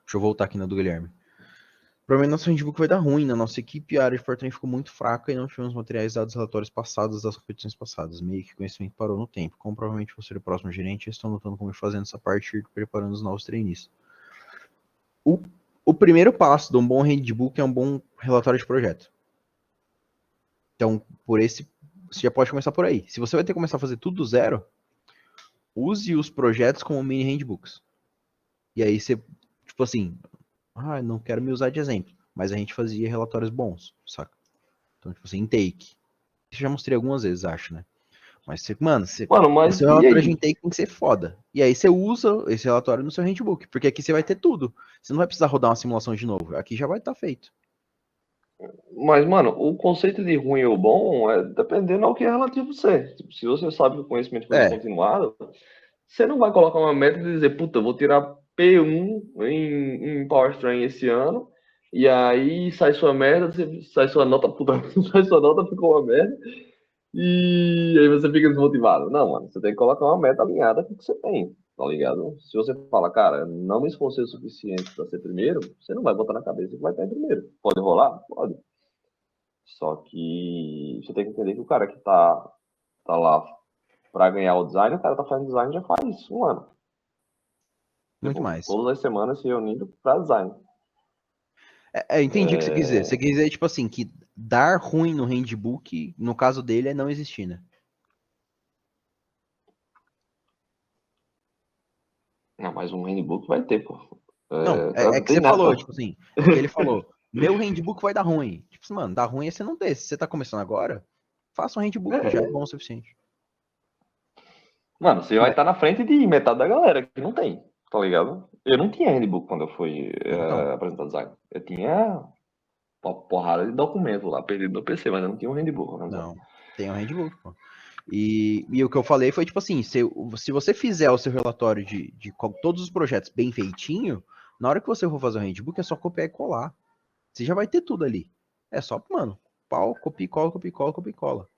Deixa eu voltar aqui na do Guilherme. Provavelmente nosso handbook vai dar ruim. Na nossa equipe, a área de portaria ficou muito fraca e não tivemos materiais dados relatórios passados das competições passadas. Meio que o conhecimento parou no tempo. Como provavelmente você é o próximo gerente, estão lutando como ir fazendo essa parte e preparando os novos trainees. O primeiro passo de um bom handbook é um bom relatório de projeto. Então, você já pode começar por aí. Se você vai ter que começar a fazer tudo do zero, use os projetos como mini handbooks. E aí você, tipo assim, não quero me usar de exemplo, mas a gente fazia relatórios bons, saca? Então, tipo assim, intake. Isso eu já mostrei algumas vezes, acho, né? Mas, Mano, o mas seu e relatório de aí? intake tem que ser foda. E aí você usa esse relatório no seu handbook, porque aqui você vai ter tudo. Você não vai precisar rodar uma simulação de novo. Aqui já vai estar feito. Mas, mano, o conceito de ruim ou bom é dependendo ao que é relativo a você. Tipo, se você sabe que o conhecimento foi É, descontinuado, você não vai colocar uma meta e dizer, puta, eu vou tirar P1 em Powertrain esse ano, e aí sai sua merda, sai sua nota, puta, sai sua nota, ficou uma merda, e aí você fica desmotivado. Não, mano, você tem que colocar uma meta alinhada com o que você tem, tá ligado? Se você fala, cara, não me esforcei o suficiente para ser primeiro, você não vai botar na cabeça que vai estar em primeiro. Pode rolar? Pode. Só que você tem que entender que o cara que tá lá para ganhar o design, o cara tá fazendo design já faz um ano. muito Tipo, mais. todas as semanas se reunindo para design. Entendi o que você quis dizer. Você quis dizer, tipo assim, que dar ruim no handbook, no caso dele, é não existir, né? Não, mas um handbook vai ter, pô. Não, É, é que tem você falou, nada. tipo assim, é que ele falou, meu handbook vai dar ruim. Tipo assim, mano, dar ruim é você não ter. Se você tá começando agora, faça um handbook, já é bom o suficiente. Mano, você vai Mas, estar na frente de metade da galera que não tem, tá ligado? Eu não tinha handbook quando eu fui então, apresentar design. Eu tinha uma porrada de documento lá, perdido no PC, mas eu não tinha um handbook organizado. não, tem um handbook, pô. E o que eu falei foi, tipo assim, se você fizer o seu relatório de todos os projetos bem feitinho, na hora que você for fazer o handbook, é só copiar e colar. Você já vai ter tudo ali. É só, mano, pau, copia e cola, copia e cola, copia e cola.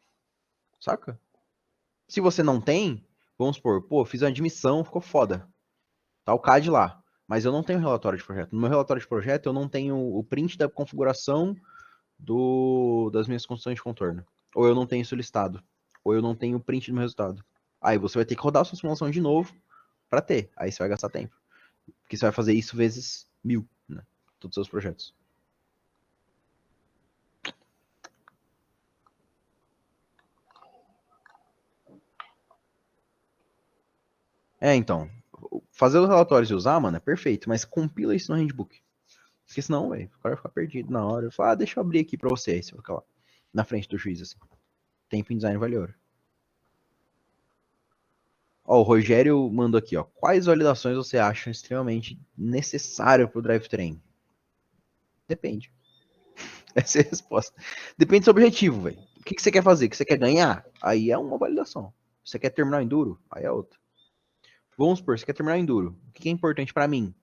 Saca? Se você não tem, vamos supor, pô, fiz uma admissão, ficou foda. Tá o CAD lá. Mas eu não tenho relatório de projeto. No meu relatório de projeto, eu não tenho o print da configuração das minhas construções de contorno. Ou eu não tenho isso listado. Ou eu não tenho o print do meu resultado. Aí você vai ter que rodar a sua simulação de novo para ter. Aí você vai gastar tempo. Porque você vai fazer isso vezes 1000, né? Todos os seus projetos. Então. Fazer os relatórios e usar, mano, é perfeito. Mas compila isso no handbook. Porque senão, velho, o cara vai ficar perdido na hora. Eu falo, deixa eu abrir aqui pra você. Aí você vai ficar lá. Na frente do juiz, assim. Tempo em design vale ouro. Ó, o Rogério mandou aqui, ó. Quais validações você acha extremamente necessário pro drivetrain? Depende. Essa é a resposta. Depende do seu objetivo, velho. O que você quer fazer? O que você quer ganhar? Aí é uma validação. Você quer terminar o enduro? Aí é outra. Vamos supor, você quer terminar o enduro. O que é importante pra mim?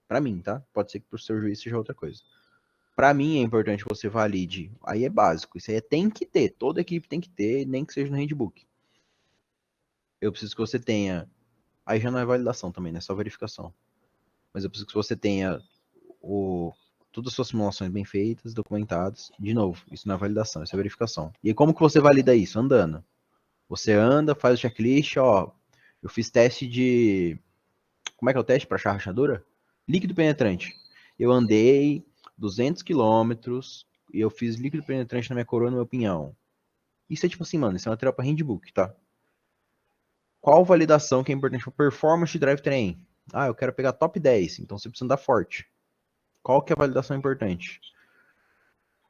Pra mim, tá? Pode ser que pro seu juiz seja outra coisa. Pra mim é importante que você valide. Aí é básico. Isso aí tem que ter. Toda equipe tem que ter, nem que seja no handbook. Eu preciso que você tenha. Aí já não é validação também, né? É só verificação. Mas eu preciso que você tenha todas as suas simulações bem feitas, documentadas. De novo, isso não é validação, isso é verificação. E como que você valida isso? Andando. Você anda, faz o checklist, ó. Eu fiz teste de. Como é que é o teste para achar rachadura? Líquido penetrante. Eu andei 200 quilômetros e eu fiz líquido penetrante na minha coroa e no meu pinhão. Isso é tipo assim, mano, isso é uma material para handbook, tá? Qual validação que é importante para performance de drivetrain? Eu quero pegar top 10, então você precisa andar forte. Qual que é a validação importante?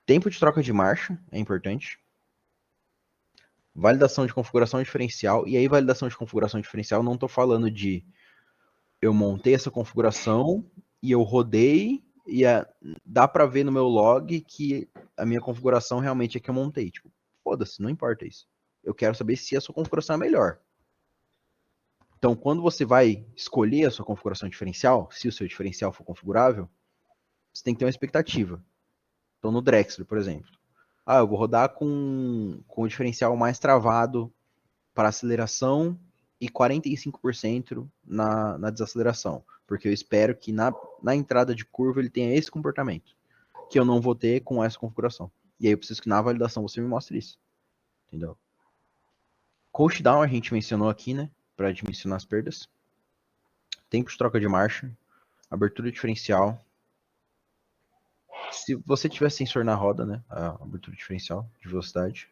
Tempo de troca de marcha é importante. Validação de configuração diferencial. E aí, validação de configuração diferencial, não estou falando de eu montei essa configuração e eu rodei e dá para ver no meu log que a minha configuração realmente é que eu montei. Tipo, foda-se, não importa isso. Eu quero saber se a sua configuração é melhor. Então, quando você vai escolher a sua configuração diferencial, se o seu diferencial for configurável, você tem que ter uma expectativa. Então, no Drexler, por exemplo. Eu vou rodar com o diferencial mais travado para aceleração e 45% na desaceleração. Porque eu espero que na entrada de curva ele tenha esse comportamento, que eu não vou ter com essa configuração. E aí eu preciso que na validação você me mostre isso. Entendeu? Coast down a gente mencionou aqui, né? Para dimensionar as perdas. Tempo de troca de marcha. Abertura diferencial. Se você tiver sensor na roda, né? A abertura diferencial de velocidade.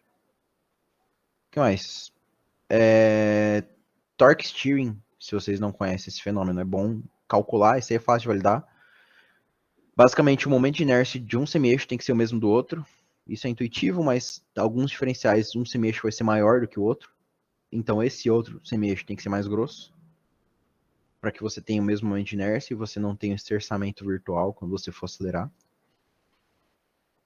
O que mais? Torque steering, se vocês não conhecem esse fenômeno, é bom calcular, isso aí é fácil de validar. Basicamente, o momento de inércia de um semi-eixo tem que ser o mesmo do outro. Isso é intuitivo, mas alguns diferenciais, um semi-eixo vai ser maior do que o outro. Então, esse outro semi-eixo tem que ser mais grosso, para que você tenha o mesmo momento de inércia e você não tenha um esterçamento virtual quando você for acelerar.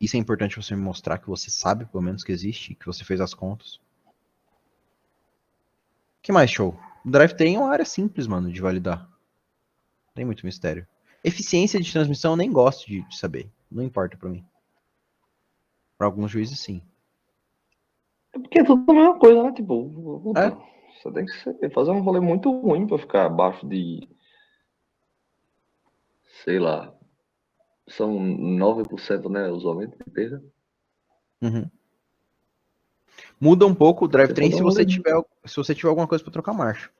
Isso é importante você me mostrar que você sabe, pelo menos, que existe, que você fez as contas. O que mais, show? O drivetrain é uma área simples, mano, de validar. Não tem muito mistério. Eficiência de transmissão eu nem gosto de saber. Não importa pra mim. Pra alguns juízes, sim. É porque é tudo a mesma coisa, né? Tipo, puta, É? você tem que fazer um rolê muito ruim pra ficar abaixo de, sei lá, são 9%, né? Usualmente de perda. Uhum. Muda um pouco o Tem que drivetrain fazer um rolê. se você tiver alguma coisa pra trocar marcha.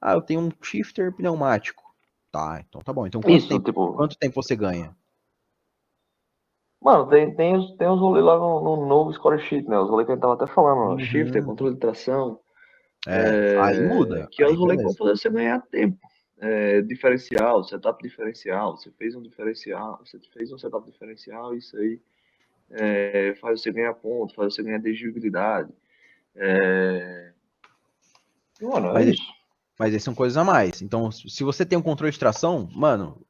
Ah, eu tenho um shifter pneumático. Tá, então tá bom. Então Isso, tipo. quanto tempo você ganha? Mano, tem os rolês lá no novo score sheet, né? Os rolês que a gente tava até falando, ó. Shifter, Uhum. controle de tração. Aí muda. Que é Aí os rolês que vão beleza. fazer você ganhar tempo. Diferencial, setup diferencial. Você fez um diferencial, você fez um setup diferencial, isso aí faz você ganhar ponto, faz você ganhar dirigibilidade. Mano, é Mas, isso. mas aí são coisas a mais. Então, se você tem um controle de tração, mano,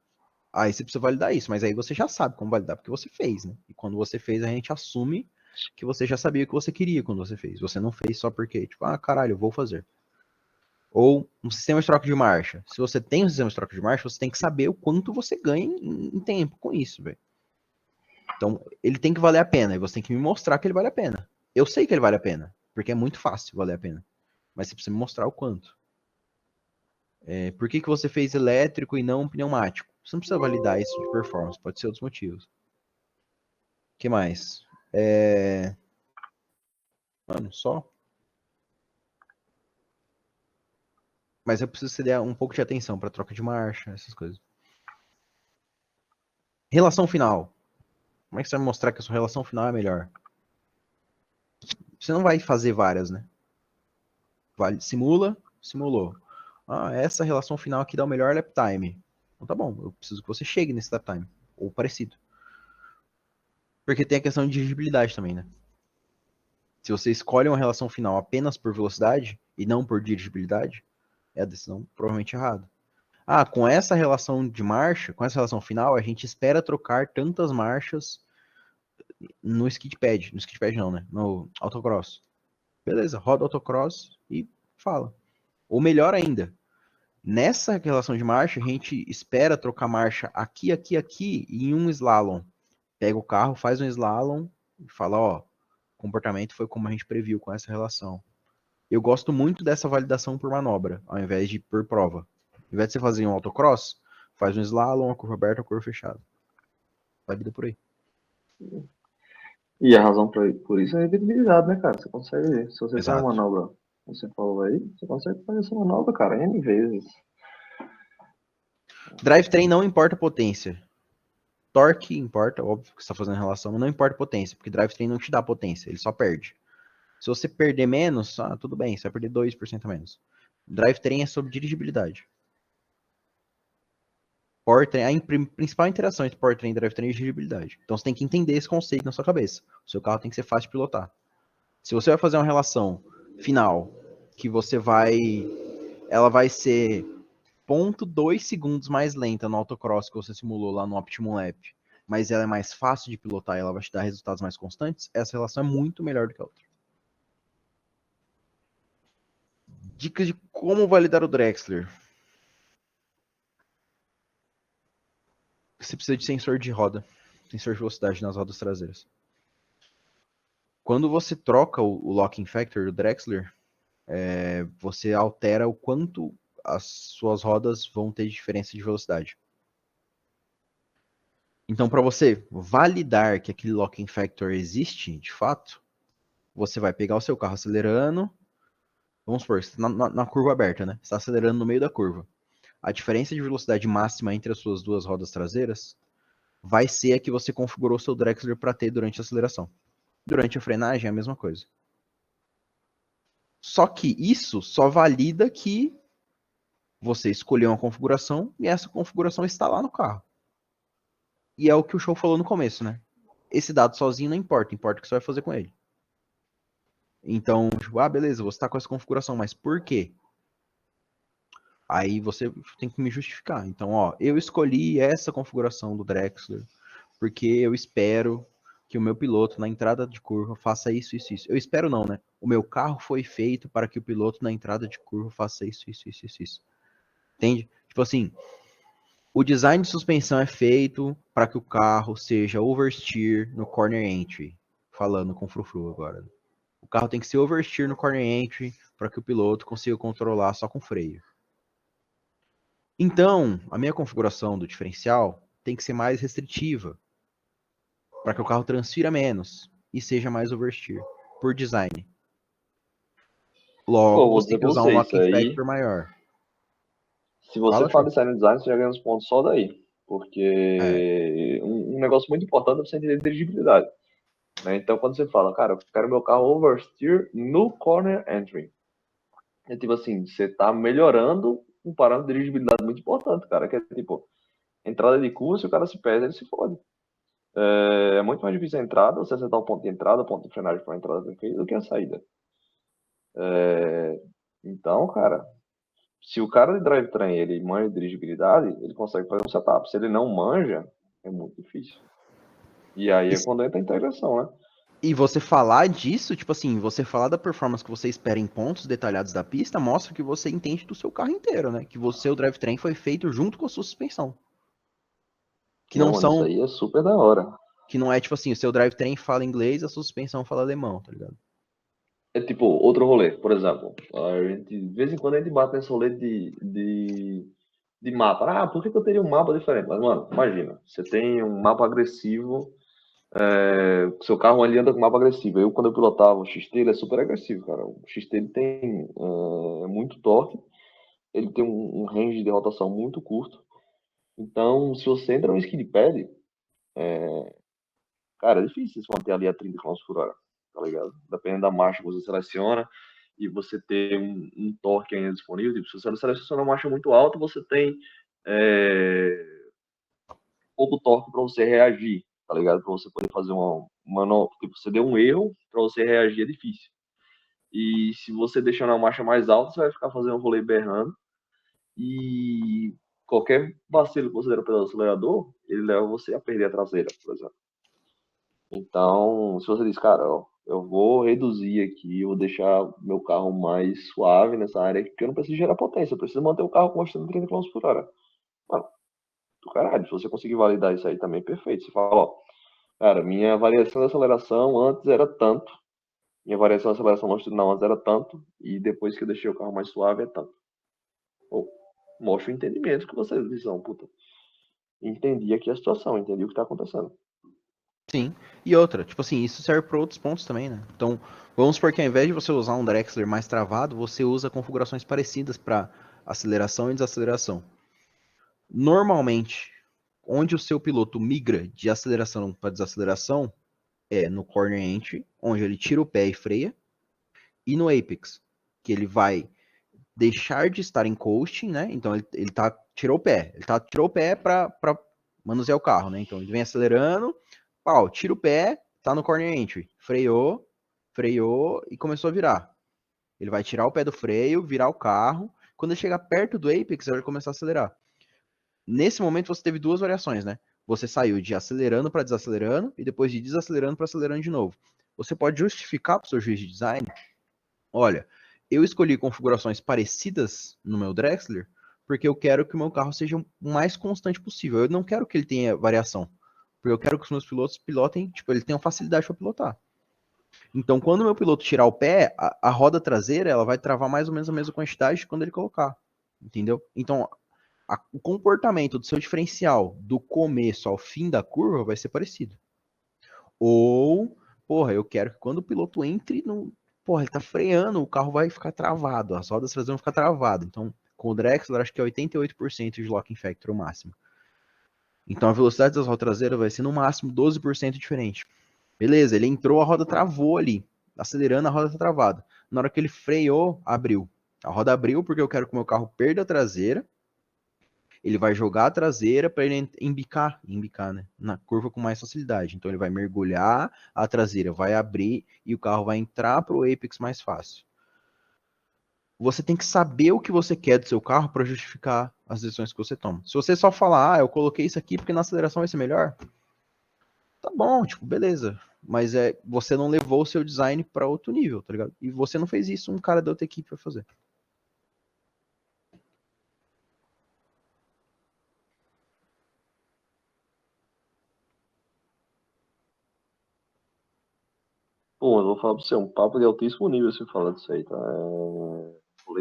aí você precisa validar isso. Mas aí você já sabe como validar, porque você fez, né? E quando você fez, a gente assume que você já sabia o que você queria quando você fez. Você não fez só porque, tipo, ah, caralho, eu vou fazer. Ou um sistema de troca de marcha. Se você tem um sistema de troca de marcha, você tem que saber o quanto você ganha em tempo com isso, velho. Então, ele tem que valer a pena. E você tem que me mostrar que ele vale a pena. Eu sei que ele vale a pena, porque é muito fácil valer a pena. Mas você precisa me mostrar o quanto. Por que você fez elétrico e não pneumático? Você não precisa validar isso de performance, pode ser outros motivos. O que mais? Mano, só. Mas eu preciso ceder um pouco de atenção para troca de marcha, essas coisas. Relação final. Como é que você vai me mostrar que a sua relação final é melhor? Você não vai fazer várias, né? Simulou. Ah, essa relação final aqui dá o melhor lap time. Então tá bom, eu preciso que você chegue nesse lap time. Ou parecido. Porque tem a questão de dirigibilidade também, né? Se você escolhe uma relação final apenas por velocidade e não por dirigibilidade, é a decisão provavelmente errada. Ah, com essa relação de marcha, com essa relação final, a gente espera trocar tantas marchas no skid pad. No skid pad não, né? No autocross. Beleza, roda autocross e fala. Ou melhor ainda, nessa relação de marcha, a gente espera trocar marcha aqui, aqui, aqui e em um slalom. Pega o carro, faz um slalom e fala, ó, o comportamento foi como a gente previu com essa relação. Eu gosto muito dessa validação por manobra, ao invés de por prova. Ao invés de você fazer um autocross, faz um slalom, a curva aberta, a curva fechada. Valida por aí. E a razão por isso é a visibilidade, né, cara? Você consegue, se você tem uma Exato. manobra, como você falou aí, você consegue fazer essa manobra, cara, N vezes. Drivetrain não importa potência. Torque importa, óbvio que você está fazendo relação, mas não importa potência, porque drivetrain não te dá potência, ele só perde. Se você perder menos, tudo bem, você vai perder 2% a menos. Drivetrain é sobre dirigibilidade. Powertrain, a principal interação entre powertrain e drivetrain é dirigibilidade. Então você tem que entender esse conceito na sua cabeça. O seu carro tem que ser fácil de pilotar. Se você vai fazer uma relação final que ela vai ser 0,2 segundos mais lenta no autocross que você simulou lá no Optimum Lap, mas ela é mais fácil de pilotar e ela vai te dar resultados mais constantes, essa relação é muito melhor do que a outra. Dicas de como validar o Drexler. Você precisa de sensor de roda, sensor de velocidade nas rodas traseiras. Quando você troca o locking factor do Drexler, você altera o quanto as suas rodas vão ter diferença de velocidade. Então, para você validar que aquele locking factor existe, de fato, você vai pegar o seu carro acelerando, vamos supor, você tá na curva aberta, né? Você está acelerando no meio da curva. A diferença de velocidade máxima entre as suas duas rodas traseiras vai ser a que você configurou seu Drexler para ter durante a aceleração. Durante a frenagem é a mesma coisa. Só que isso só valida que você escolheu uma configuração e essa configuração está lá no carro. E é o que o show falou no começo, né? Esse dado sozinho não importa, importa o que você vai fazer com ele. Então, tipo, beleza, você está com essa configuração, mas por quê? Aí você tem que me justificar. Então, eu escolhi essa configuração do Drexler porque eu espero que o meu piloto na entrada de curva faça isso, isso, isso. Eu espero não, né? O meu carro foi feito para que o piloto na entrada de curva faça isso, isso, isso, isso, isso. Entende? Tipo assim, o design de suspensão é feito para que o carro seja oversteer no corner entry. Falando com frufru agora. O carro tem que ser oversteer no corner entry para que o piloto consiga controlar só com freio. Então, a minha configuração do diferencial tem que ser mais restritiva, para que o carro transfira menos e seja mais oversteer, por design. Pô, Logo, vou você tem dizer que pra usar um você, isso locking aí, factor maior. se você Fala, fala show. de Silent Design, você já ganha uns pontos só daí. É, Porque um negócio muito importante é você entender dirigibilidade. Né? Então, quando você fala, cara, eu quero meu carro oversteer no corner entry. É tipo assim, você tá melhorando um parâmetro de dirigibilidade muito importante, cara. Que é tipo, entrada de curva, se o cara se perde, ele se fode. É muito mais difícil a entrada, você acertar o ponto de entrada, o ponto de frenagem para a entrada perfeita, do que a saída. Então, cara, se o cara de drivetrain ele manja de dirigibilidade, ele consegue fazer um setup. Se ele não manja, é muito difícil. E aí e, é quando entra a integração, né? e você falar disso, tipo assim, você falar da performance que você espera em pontos detalhados da pista, mostra que você entende do seu carro inteiro, né? Que você, o drivetrain, foi feito junto com a sua suspensão. Que não Não, mano, isso são, aí é super da hora. que não é tipo assim, o seu drivetrain fala inglês, a sua suspensão fala alemão, tá ligado? É tipo, outro rolê, por exemplo. De vez em quando a gente bate nesse rolê de mapa. Ah, por que que eu teria um mapa diferente? Mas, mano, imagina, você tem um mapa agressivo, seu carro ele anda com mapa agressivo. Eu, quando eu pilotava o XT, ele é super agressivo, cara. O XT ele tem muito torque, ele tem um range de rotação muito curto. Então, se você entra no skid pad, cara, é difícil se manter ali a 30 km por hora, tá ligado? Dependendo da marcha que você seleciona e você ter um torque ainda disponível. Tipo, se você seleciona uma marcha muito alta, você tem é, pouco torque para você reagir, tá ligado? Para você poder fazer tipo, você deu um erro, para você reagir é difícil. E se você deixar na marcha mais alta, você vai ficar fazendo um rolê berrando e qualquer vacilo que você der pelo acelerador, ele leva você a perder a traseira, por exemplo. Então, se você diz, cara, ó, eu vou reduzir aqui, eu vou deixar meu carro mais suave nessa área aqui, porque eu não preciso gerar potência, eu preciso manter o carro constante 30 km por hora. Mano, do caralho, se você conseguir validar isso aí também, perfeito. Você fala, ó, cara, minha variação de aceleração antes era tanto, minha variação de aceleração longitudinal antes era tanto, e depois que eu deixei o carro mais suave é tanto. Pô, mostra o entendimento que vocês dizem, puta, entendi aqui a situação, entendi o que tá acontecendo. Sim. E outra, tipo assim, isso serve para outros pontos também, né? Então, vamos supor que ao invés de você usar um Drexler mais travado, você usa configurações parecidas para aceleração e desaceleração. Normalmente, onde o seu piloto migra de aceleração para desaceleração é no corner entry, onde ele tira o pé e freia, e no apex, que ele vai deixar de estar em coasting, né? Então ele tirou o pé, tirou o pé para manusear o carro, né? Então ele vem acelerando, tira o pé, tá no corner entry, freou e começou a virar. Ele vai tirar o pé do freio, virar o carro. Quando ele chegar perto do apex, ele vai começar a acelerar. Nesse momento você teve duas variações, né? Você saiu de acelerando para desacelerando e depois de desacelerando para acelerando de novo. Você pode justificar para o seu juiz de design, olha, eu escolhi configurações parecidas no meu Drexler porque eu quero que o meu carro seja o mais constante possível. Eu não quero que ele tenha variação, porque eu quero que os meus pilotos pilotem, tipo, eles tenham facilidade para pilotar. Então, quando o meu piloto tirar o pé, a roda traseira ela vai travar mais ou menos a mesma quantidade quando ele colocar. Entendeu? Então, o comportamento do seu diferencial do começo ao fim da curva vai ser parecido. Ou, porra, eu quero que quando o piloto entre no. Porra, ele tá freando, o carro vai ficar travado, as rodas traseiras vão ficar travadas. Então, com o Drexler, acho que é 88% de locking factor o máximo. Então, a velocidade das rodas traseiras vai ser no máximo 12% diferente. Beleza, ele entrou, a roda travou ali. Acelerando, a roda tá travada. Na hora que ele freou, abriu. A roda abriu porque eu quero que o meu carro perda a traseira. Ele vai jogar a traseira para ele embicar, né, na curva com mais facilidade. Então ele vai mergulhar, a traseira vai abrir e o carro vai entrar para o apex mais fácil. Você tem que saber o que você quer do seu carro para justificar as decisões que você toma. Se você só falar, eu coloquei isso aqui porque na aceleração vai ser melhor, tá bom, tipo, beleza. Mas você não levou o seu design para outro nível, tá ligado? E você não fez isso, um cara da outra equipe vai fazer. Pô, eu vou falar pra você, um papo de altíssimo nível se falar disso aí, tá?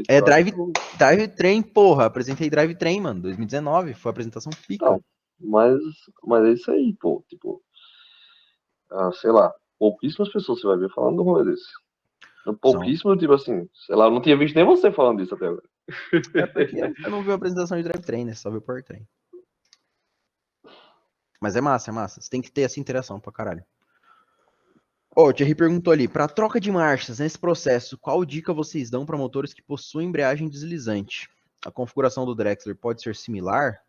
É Leitura do... Drivetrain, porra. Apresentei Drivetrain, mano. 2019. Foi a apresentação pica. Não, mas, mas é isso aí, pô. Tipo, sei lá, pouquíssimas pessoas você vai ver falando do rolê desse. São. Pouquíssimo, tipo assim, sei lá, eu não tinha visto nem você falando disso até agora. É porque eu não vi a apresentação de Drivetrain, né? Só vi o Powertrain. Mas é massa, é massa. Você tem que ter essa interação pra caralho. Ó, o Thierry perguntou ali, para troca de marchas nesse processo, qual dica vocês dão para motores que possuem embreagem deslizante? A configuração do Drexler pode ser similar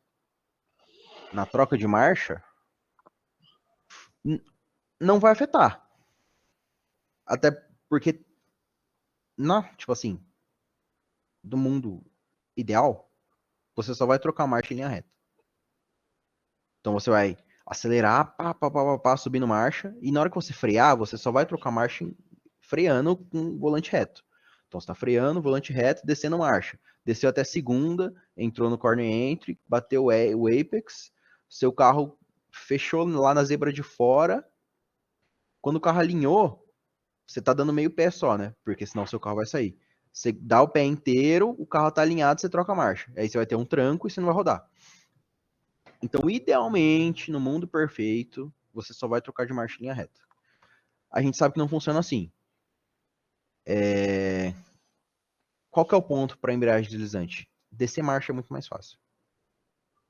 na troca de marcha? Não vai afetar. Até porque, não, tipo assim, do mundo ideal, você só vai trocar marcha em linha reta. Então você vai acelerar, pá, subindo marcha, e na hora que você frear, você só vai trocar marcha freando com o volante reto. Então você está freando, volante reto, descendo marcha. Desceu até segunda, entrou no corner entry, bateu o apex, seu carro fechou lá na zebra de fora. Quando o carro alinhou, você tá dando meio pé só, né? Porque senão seu carro vai sair. Você dá o pé inteiro, o carro tá alinhado, você troca a marcha. Aí você vai ter um tranco e você não vai rodar. Então, idealmente, no mundo perfeito, você só vai trocar de marcha em linha reta. A gente sabe que não funciona assim. Qual que é o ponto para embreagem deslizante? Descer marcha é muito mais fácil.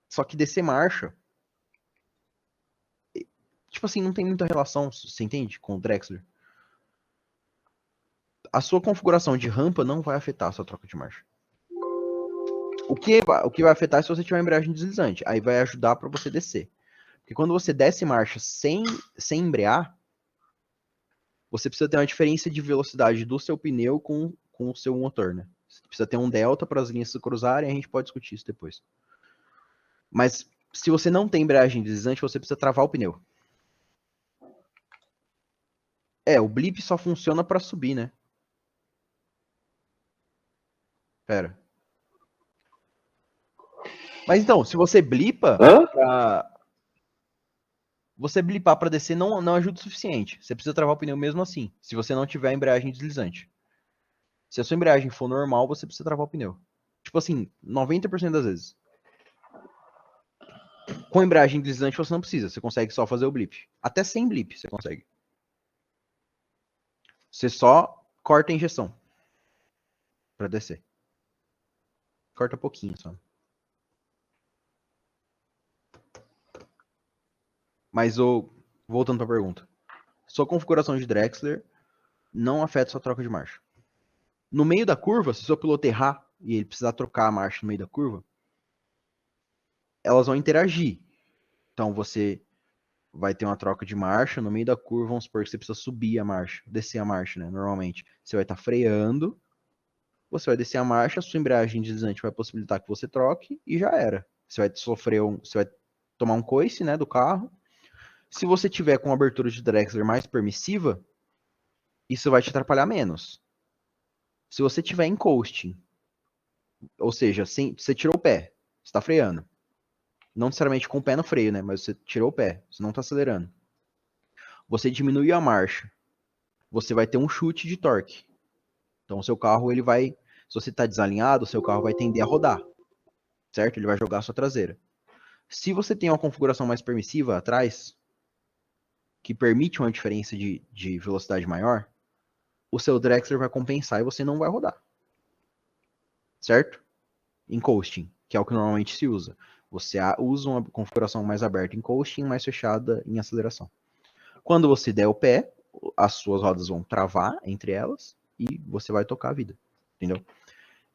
Só que descer marcha, tipo assim, não tem muita relação, você entende, com o Drexler. A sua configuração de rampa não vai afetar a sua troca de marcha. O que vai afetar é se você tiver embreagem deslizante. Aí vai ajudar para você descer. Porque quando você desce marcha sem embrear, você precisa ter uma diferença de velocidade do seu pneu com o seu motor, né? Você precisa ter um delta para as linhas se cruzarem, a gente pode discutir isso depois. Mas se você não tem embreagem deslizante, você precisa travar o pneu. O blip só funciona para subir, né? Pera. Mas então, se você blipa, Hã? você blipar para descer não ajuda o suficiente. Você precisa travar o pneu mesmo assim, se você não tiver embreagem deslizante. Se a sua embreagem for normal, você precisa travar o pneu. Tipo assim, 90% das vezes. Com embreagem deslizante você não precisa, você consegue só fazer o blip. Até sem blip você consegue. Você só corta a injeção para descer. Corta pouquinho só. Mas voltando para a pergunta. Sua configuração de Drexler não afeta sua troca de marcha. No meio da curva, se seu piloto errar e ele precisar trocar a marcha no meio da curva, elas vão interagir. Então você vai ter uma troca de marcha no meio da curva, vamos supor que você precisa subir a marcha, descer a marcha, né? Normalmente você vai estar freando, você vai descer a marcha, a sua embreagem deslizante vai possibilitar que você troque e já era. Você vai você vai tomar um coice, né, do carro. Se você tiver com a abertura de Drexler mais permissiva, isso vai te atrapalhar menos. Se você tiver em coasting, ou seja, você tirou o pé, você está freando. Não necessariamente com o pé no freio, né? Mas você tirou o pé, você não está acelerando. Você diminuiu a marcha. você vai ter um chute de torque. Então, o seu carro, ele vai, se você está desalinhado, o seu carro vai tender a rodar, certo? Ele vai jogar a sua traseira. Se você tem uma configuração mais permissiva atrás, que permite uma diferença de velocidade maior, o seu Drexler vai compensar e você não vai rodar. Certo? Em coasting, que é o que normalmente se usa. Você usa uma configuração mais aberta em coasting, mais fechada em aceleração. Quando você der o pé, as suas rodas vão travar entre elas e você vai tocar a vida. Entendeu?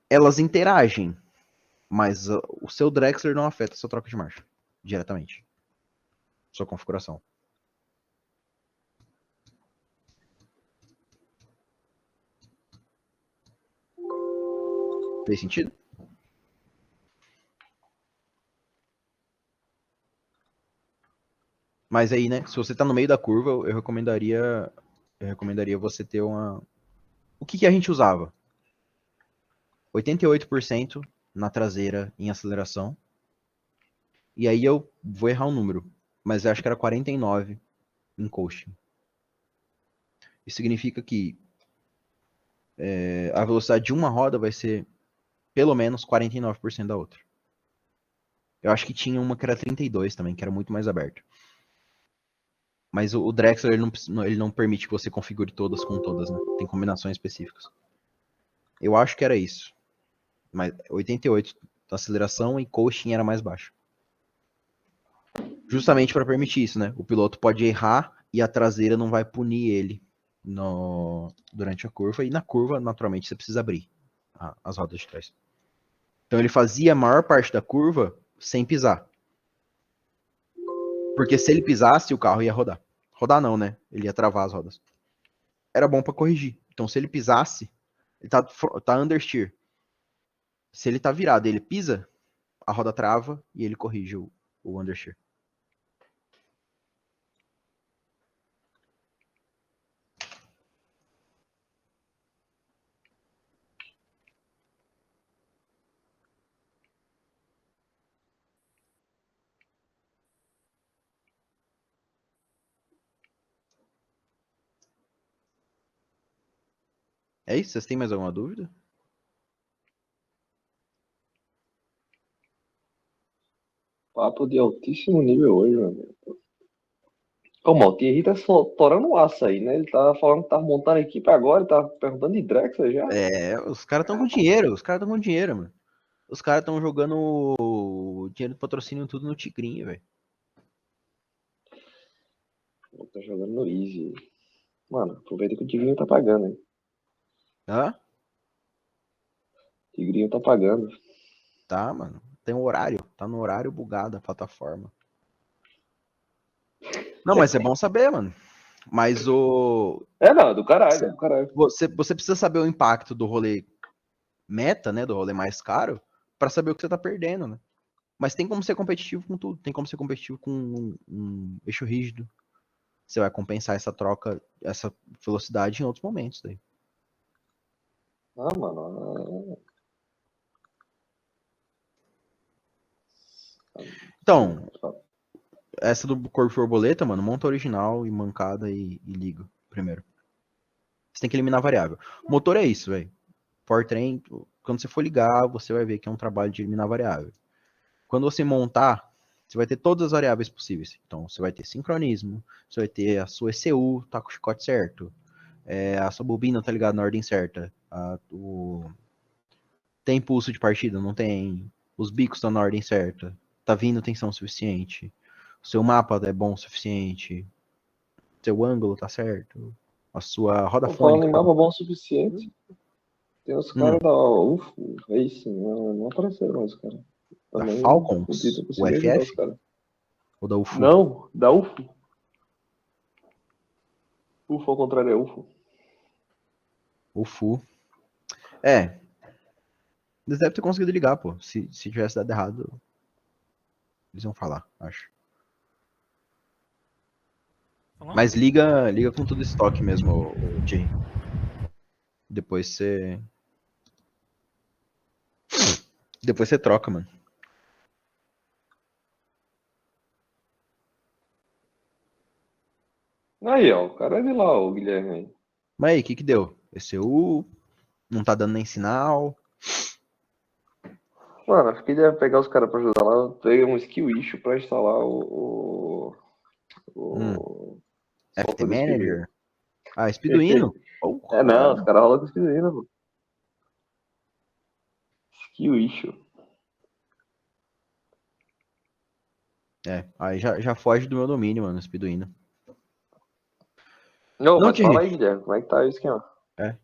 Elas interagem, mas o seu Drexler não afeta a sua troca de marcha diretamente. Sua configuração. Fez sentido? Mas aí, né, se você tá no meio da curva, eu recomendaria você ter uma... O que a gente usava? 88% na traseira em aceleração. E aí eu vou errar o número, mas eu acho que era 49 em coasting. Isso significa que a velocidade de uma roda vai ser pelo menos 49% da outra. Eu acho que tinha uma que era 32 também, que era muito mais aberta. Mas o Drexler ele não permite que você configure todas com todas, né? Tem combinações específicas. Eu acho que era isso. Mas 88 da aceleração e coasting era mais baixo. Justamente para permitir isso, né? O piloto pode errar e a traseira não vai punir ele durante a curva. E na curva, naturalmente, você precisa abrir as rodas de trás. Então ele fazia a maior parte da curva sem pisar. Porque se ele pisasse, o carro ia rodar. Rodar não, né? Ele ia travar as rodas. Era bom para corrigir. Então se ele pisasse, ele tá understeer. Se ele tá virado e ele pisa, a roda trava e ele corrige o understeer. É isso? Vocês têm mais alguma dúvida? Papo de altíssimo nível hoje, mano. Como o Thierry tá só torando aço aí, né? Ele tá falando que tá montando a equipe agora, tá perguntando de Drexler já. Os caras estão com dinheiro, mano. Os caras estão jogando o dinheiro do patrocínio tudo no Tigrinho, velho. Tá jogando no Easy. Mano, aproveita que o Tigrinho tá pagando, hein? Hã? O Tigrinho tá pagando. Tá, mano. Tem um horário. Tá no horário bugado a plataforma. Não, mas é bom saber, mano. Mas Não, do caralho, do caralho. você precisa saber o impacto do rolê meta, né? Do rolê mais caro, pra saber o que você tá perdendo, né? Mas tem como ser competitivo com tudo. Tem como ser competitivo com um eixo rígido. Você vai compensar essa troca, essa velocidade em outros momentos daí. Ah, mano. Então, essa do corpo borboleta, mano, monta original e mancada e liga primeiro. Você tem que eliminar a variável. O motor é isso, velho. Powertrain, quando você for ligar, você vai ver que é um trabalho de eliminar a variável. Quando você montar, você vai ter todas as variáveis possíveis. Então, você vai ter sincronismo, você vai ter a sua ECU, tá com o chicote certo, a sua bobina tá ligada na ordem certa, tem impulso de partida, não tem, os bicos estão na ordem certa, tá vindo tensão suficiente, o seu mapa é bom o suficiente, seu ângulo tá certo, a sua roda Pô, falando em fônica. mapa bom o suficiente, tem os caras da UFO, é isso, não apareceram mais, cara. Da Também Falcons, podia conseguir ajudar os UFF caras. ou da UFU? Não, da UFO. UFO ao contrário é UFO. UFU. É, eles devem ter conseguido ligar, pô. Se tivesse dado errado, eles iam falar, acho. Falando? Mas liga com tudo estoque mesmo, o Jay. Depois você troca, mano. Aí, ó, o cara é de lá, o Guilherme aí. Mas aí, o que deu? ECU, não tá dando nem sinal. Mano, acho que deve pegar os caras pra ajudar lá. Eu peguei um skill issue pra instalar o FT software do Speedway. Manager. Ah, Speeduino? É, não, Porra. os caras rolam com Speedway, né, pô? Skill issue. Aí já foge do meu domínio, mano, Speeduino. Não, Não, mas fala Thierry. aí, Guilherme, como é que tá o esquema? É.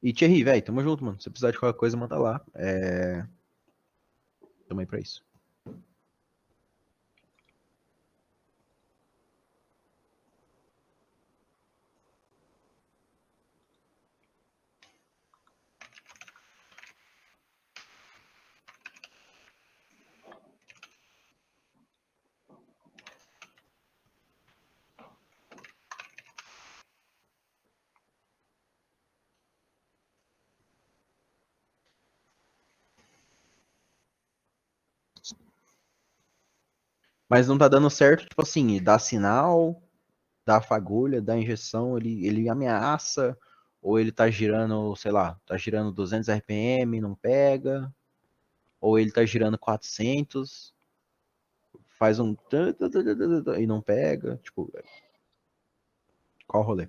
E Thierry, velho, tamo junto, mano. Se precisar de qualquer coisa, manda lá. Tamo aí pra isso. Mas não tá dando certo, tipo assim, dá sinal, dá fagulha, dá injeção, ele ameaça, ou ele tá girando, sei lá, tá girando 200 RPM, não pega, ou ele tá girando 400, faz um e não pega, tipo, qual o rolê?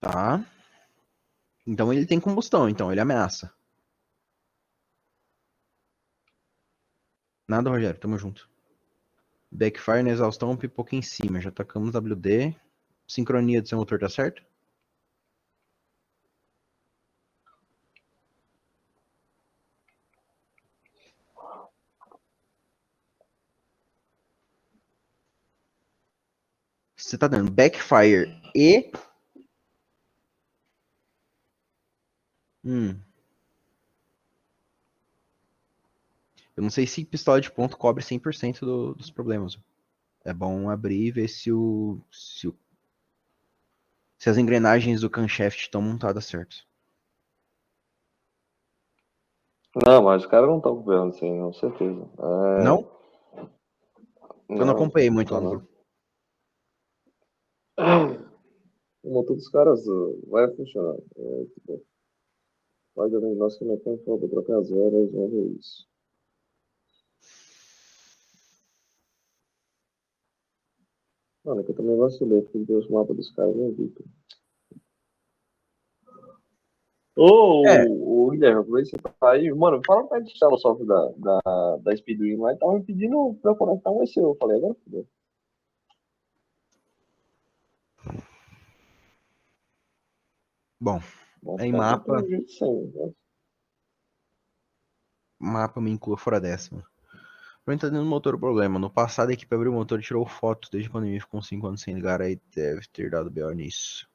Tá? Então ele tem combustão, então ele ameaça. Nada, Rogério, tamo junto. Backfire na exaustão, pipoca em cima, já tacamos WD. Sincronia do seu motor tá certo? Você tá dando backfire e. Hum. Eu não sei se pistola de ponto cobre 100% dos problemas. É bom abrir e ver se as engrenagens do camshaft estão montadas certas. Não, mas os caras não estão vendo isso aí, não, certeza. Não? Eu não Não, acompanhei muito lá tá no não. grupo. O motor dos caras vai funcionar. Vai dar um negócio que não tem falta trocar as horas, vamos ver isso. Mano, é que eu também vacilei, porque os mapas dos caras não vi. É, Ô, Guilherme, aproveita que você tá aí. Mano, fala pra gente instalar o software da Speedway lá e tava me pedindo pra eu conectar um ECU. Eu falei, agora fudeu. bom, Vamos em ficar tentando mapa, um jeito sem. Né? mapa me inclua fora dessa. Mano. Não tá dando motor o problema. No passado a equipe abriu o motor e tirou foto. Desde a pandemia ficou 5 anos sem ligar, aí deve ter dado BO nisso.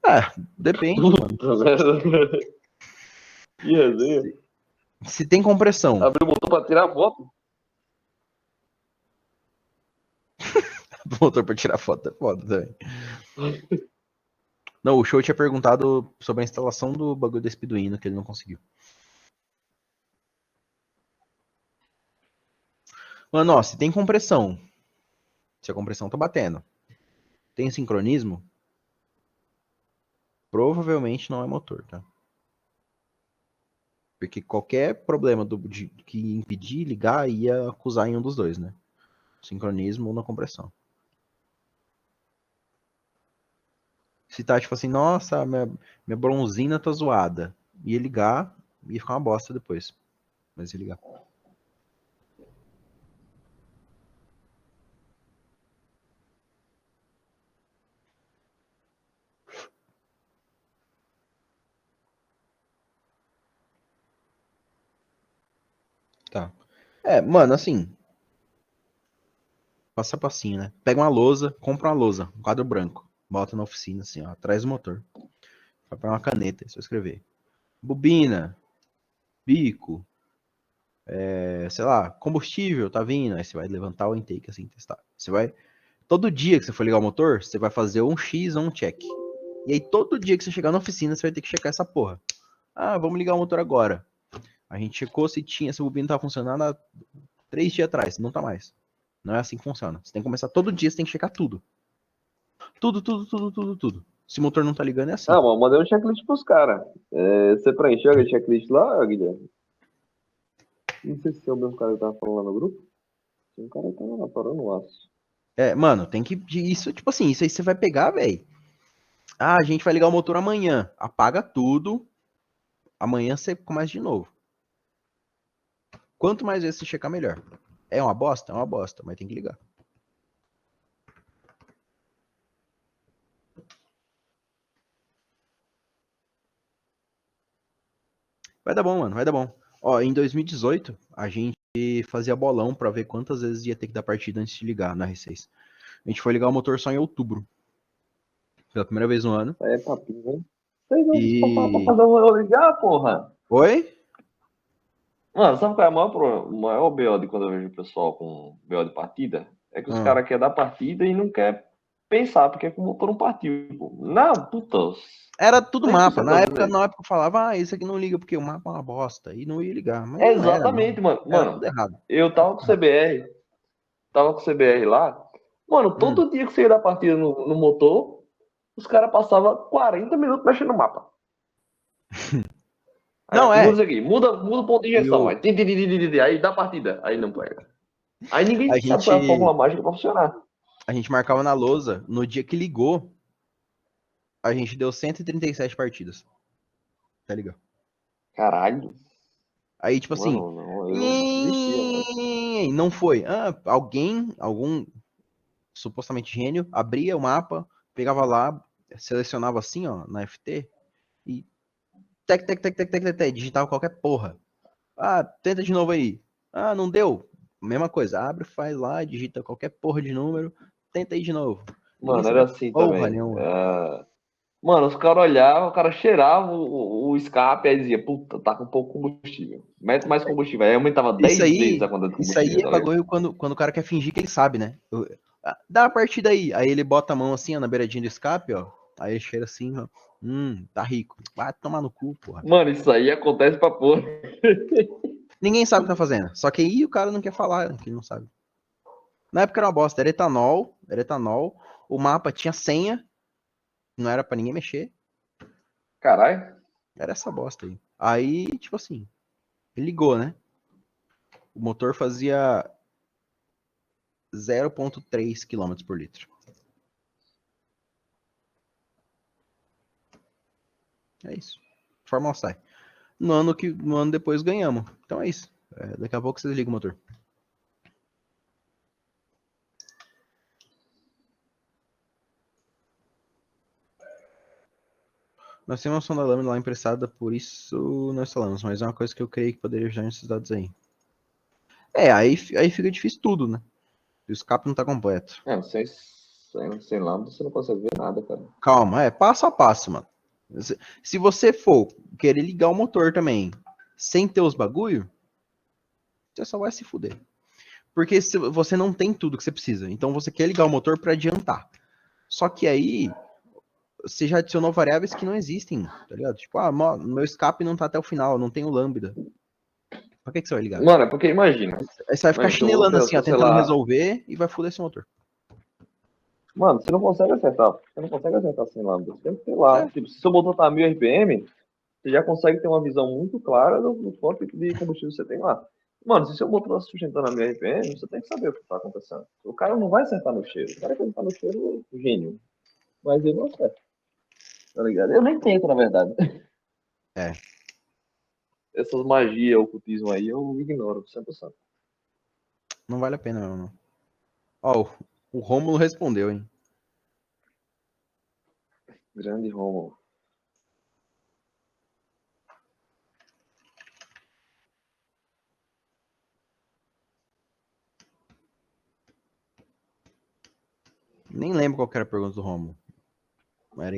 Ah, depende, mano. Puta merda. Que resenha. Se tem compressão, Abriu o motor pra tirar a foto? do motor pra tirar foto é foda também. Não, o show tinha perguntado sobre a instalação do bagulho desse Speeduino, que ele não conseguiu. Mano, ó, se tem compressão, se a compressão tá batendo, tem sincronismo, provavelmente não é motor, tá? Porque qualquer problema que impedir ligar ia acusar em um dos dois, né? Sincronismo ou na compressão. Se tá tipo assim, nossa, minha bronzina tá zoada, ia ligar, ia ficar uma bosta depois. Mas ia ligar. Tá. É, mano, assim, passo a passinho, né? Pega uma lousa, compra uma lousa, um quadro branco, bota na oficina, assim, ó, atrás do motor. Vai para uma caneta, é só escrever. Bobina, bico, sei lá, combustível, tá vindo. Aí você vai levantar o intake, assim, testar. Você vai. Todo dia que você for ligar o motor, você vai fazer um X ou um check. E aí, todo dia que você chegar na oficina, você vai ter que checar essa porra. Ah, vamos ligar o motor agora. A gente checou se o bobina tava funcionando há 3 dias atrás. Não tá mais. Não é assim que funciona. Você tem que começar todo dia, você tem que checar tudo. Tudo. Se o motor não tá ligando, é assim. Ah, mano, mandei um checklist pros caras. Você preencheu aquele checklist lá, Guilherme? Não sei se é o mesmo cara que tava falando lá no grupo. Tem um cara que tava lá parando o aço. Mano, tem que. Isso, tipo assim, isso aí você vai pegar, velho. Ah, a gente vai ligar o motor amanhã. Apaga tudo. Amanhã você começa de novo. Quanto mais vezes você checar, melhor. É uma bosta? É uma bosta, mas tem que ligar. Vai dar bom, mano, vai dar bom. Ó, em 2018, a gente fazia bolão pra ver quantas vezes ia ter que dar partida antes de ligar na R6. A gente foi ligar o motor só em outubro. Pela primeira vez no ano. É papinho, hein? Vocês não falar pra E. fazer eu ligar, porra. Oi? Mano, sabe qual é o maior BO de quando eu vejo o pessoal com BO de partida? É que os Ah. caras querem dar partida e não quer pensar, porque é que o motor não partiu. Pô. Não, puta, Era tudo mapa. 100% Na das época, vezes. na época eu falava, ah, isso aqui não liga porque o mapa é uma bosta. E não ia ligar. Mas É não era, não. exatamente, mano. Era tudo Mano, errado. eu Era tava tudo com o errado. CBR, tava com o CBR lá. Mano, Hum. todo dia que você ia dar partida no motor, os caras passavam 40 minutos mexendo no mapa. Aí, Não, muda é. isso aqui, muda o ponto de E injeção. o, Aí dá partida. Aí não pega. Aí a ninguém sabe qual é a fórmula gente, mágica pra funcionar. a gente marcava na lousa. No dia que ligou, a gente deu 137 partidas. Tá ligado? Caralho. Aí, tipo assim, Mano, não, eu desistia, mano. não foi. Ah, algum supostamente gênio, abria o mapa, pegava lá, selecionava assim, ó, na FT, e digitava qualquer porra. Ah, tenta de novo aí. Ah, não deu. Mesma coisa, abre, faz lá, digita qualquer porra de número, tenta aí de novo. Ninguém Mano, era sabia assim porra também. nenhuma. Mano, os caras olhavam, o cara cheirava o escape, aí dizia, puta, tá com pouco combustível. Mete mais combustível. Aí aumentava Isso 10 vezes a aí, quantidade de isso aí combustível, é tá ligado? bagulho quando o cara quer fingir que ele sabe, né? Dá a partida aí. Aí ele bota a mão assim, ó, na beiradinha do escape, ó. Aí ele cheira assim, ó. Tá rico. Vai tomar no cu, porra. Mano, isso aí acontece pra porra. Ninguém sabe o que tá fazendo. Só que aí o cara não quer falar que ele não sabe. Na época era uma bosta, era etanol. O mapa tinha senha, não era pra ninguém mexer. Caralho. Era essa bosta aí. Aí, tipo assim, ele ligou, né? O motor fazia 0,3 km por litro. É isso. Fórmula sai. No ano depois ganhamos. Então é isso. Daqui a pouco vocês ligam o motor. Nós temos uma sonda lâmina lá emprestada, por isso nós falamos, mas é uma coisa que eu creio que poderia ajudar nesses dados aí. Aí fica difícil tudo, né? O escape não tá completo. É, sem lâmpada você não consegue ver nada, cara. Calma, passo a passo, mano. Se você for querer ligar o motor também sem ter os bagulho, você só vai se fuder. Porque você não tem tudo que você precisa. Então você quer ligar o motor para adiantar. Só que aí você já adicionou variáveis que não existem, tá ligado? Tipo, meu escape não tá até o final, não tem o lambda. Pra que você vai ligar? Mano, é porque imagina. Aí você vai ficar Imagina, se eu, chinelando se eu, assim, se ó, eu, sei tentando lá. resolver e vai foder esse motor. Mano, você não consegue acertar. Você não consegue acertar sem lâmpada. Você tem que ter lá. É, Tipo, se seu motor tá a 1000 RPM, você já consegue ter uma visão muito clara do quanto de combustível você tem lá. Mano, se seu motor está sustentando a 1000 RPM, você tem que saber o que está acontecendo. O cara não vai acertar no cheiro. O cara que está no cheiro é gênio. Mas ele não acerta. Tá ligado? Eu nem tento, na verdade. é, Essas magias, ocultismo aí, eu ignoro 100%. não vale a pena mesmo, não. Ó, o Rômulo respondeu, hein? Grande Romulo. Nem lembro qual que era a pergunta do Rômulo. Era...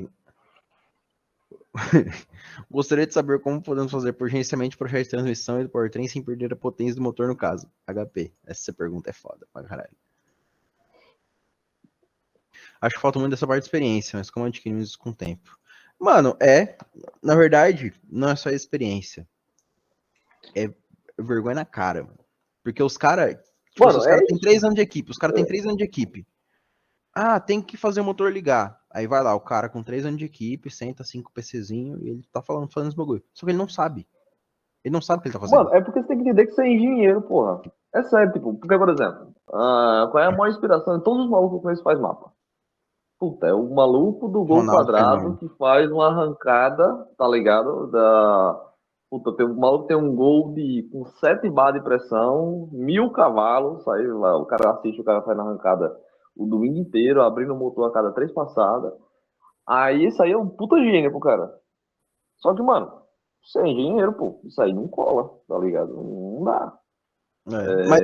Gostaria de saber como podemos fazer por gerenciamento, projeto de transmissão e do powertrain sem perder a potência do motor no caso. HP. Essa pergunta é foda pra caralho. Acho que falta muito dessa parte de experiência, mas como adquirimos isso com o tempo? Mano, na verdade, não é só experiência. é vergonha na cara, mano. Porque os caras, tipo, Mano, os é caras têm isso. 3 anos de equipe. Os caras têm 3 anos de equipe. Ah, tem que fazer o motor ligar. Aí vai lá, o cara com 3 anos de equipe, senta assim com o PCzinho e ele tá fazendo esse bagulho. Só que ele não sabe. Ele não sabe o que ele tá fazendo. Mano, é porque você tem que entender que você é engenheiro, porra. É sério, tipo, porque, por exemplo, qual é a maior inspiração de todos os malucos que eu conheço que faz mapa? Puta, é o maluco do gol Ronaldo quadrado Fenômeno. que faz uma arrancada, tá ligado? Puta, tem um maluco que tem um gol com 7 bar de pressão, 1.000 cavalos, aí lá, o cara assiste, o cara faz na arrancada o domingo inteiro, abrindo o motor a cada 3 passadas. Aí isso aí é um puta gênio pro cara. Só que, mano, você é engenheiro, pô, isso aí não cola, tá ligado? Não dá. É. Mas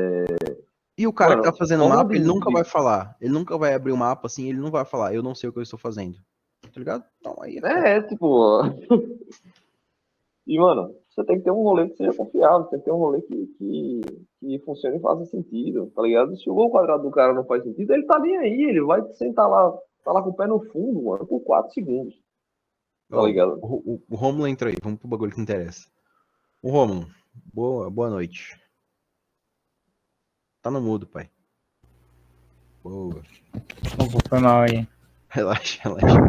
e o cara que tá Mano, fazendo o forma mapa, ele nunca vai falar. Ele nunca vai abrir o mapa assim, ele não vai falar, eu não sei o que eu estou fazendo. Tá ligado? Então aí é foda. tipo. E, mano, você tem que ter um rolê que seja confiável, você tem que ter um rolê que funcione e faça sentido, tá ligado? Se o gol quadrado do cara não faz sentido, ele tá nem aí, ele vai sentar lá, tá lá com o pé no fundo, mano, por 4 segundos, tá Ó, ligado? o Rômulo entrou aí, vamos pro bagulho que interessa. O Rômulo, boa noite. Tá no mudo, pai. Boa. Opa, foi mal aí. Relaxa, relaxa.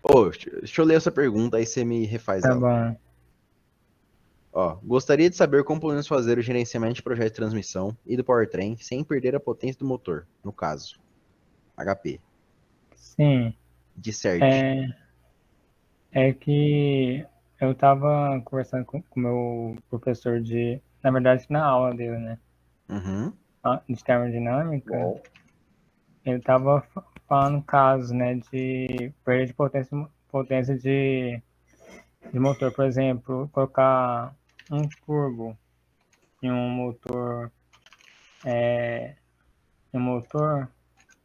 Ô, deixa eu ler essa pergunta, aí você me refaz Tá ela. bom. Ó, gostaria de saber como podemos fazer o gerenciamento de projeto de transmissão e do powertrain sem perder a potência do motor, no caso, HP, Sim, de CERT. é, é que eu tava conversando com o meu professor na verdade, na aula dele, né? Uhum, De termodinâmica, Bom, ele tava falando casos, né, de perda de potência de motor. Por exemplo, colocar um turbo em um motor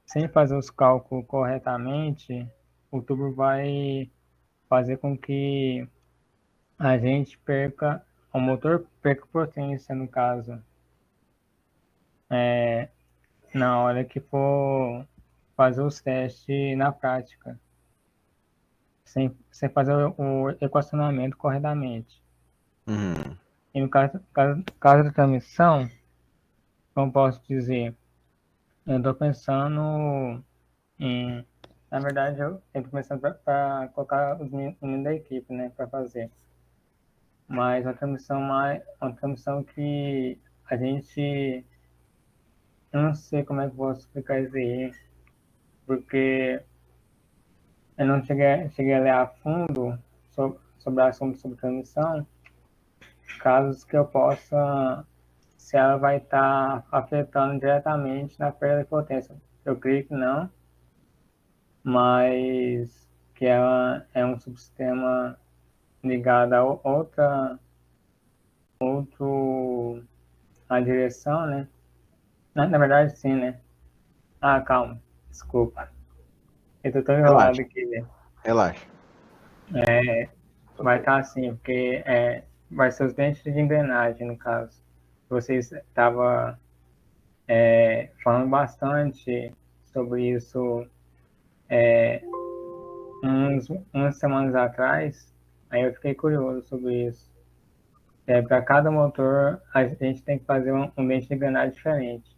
sem fazer os cálculos corretamente, o turbo vai fazer com que a gente perca, o motor perca potência, no caso, na hora que for fazer os testes na prática, sem fazer o equacionamento corretamente. uhum. E no caso da transmissão, como posso dizer, eu estou pensando em. Na verdade, eu estou pensando para colocar os meninos da equipe, né, para fazer. Mas uma transmissão que a gente. Eu não sei como é que eu posso explicar isso aí, porque eu não cheguei a ler a fundo sobre o assunto sobre transmissão, casos que eu possa, se ela vai estar afetando diretamente na perda de potência. Eu creio que não, mas que ela é um subsistema ligado a a direção, né? Na verdade, sim, né? Ah, calma, desculpa. Eu tô tão enrolado Relaxa, aqui, né? relaxa. Vai estar assim, porque vai ser os dentes de engrenagem, no caso. Vocês estavam falando bastante sobre isso umas semanas atrás, aí eu fiquei curioso sobre isso. Para cada motor, a gente tem que fazer um dente de engrenagem diferente.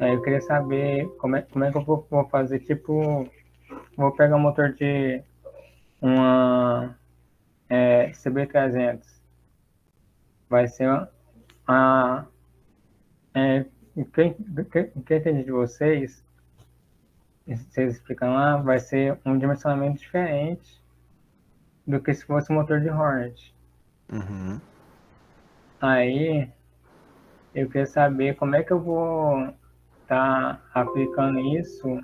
Aí eu queria saber como é que eu vou fazer, tipo, vou pegar o motor de uma CB300. Vai ser uma, o que eu entendi de vocês explicando lá, vai ser um dimensionamento diferente do que se fosse um motor de Hornet. Uhum. Aí eu queria saber como é que eu vou estar aplicando isso,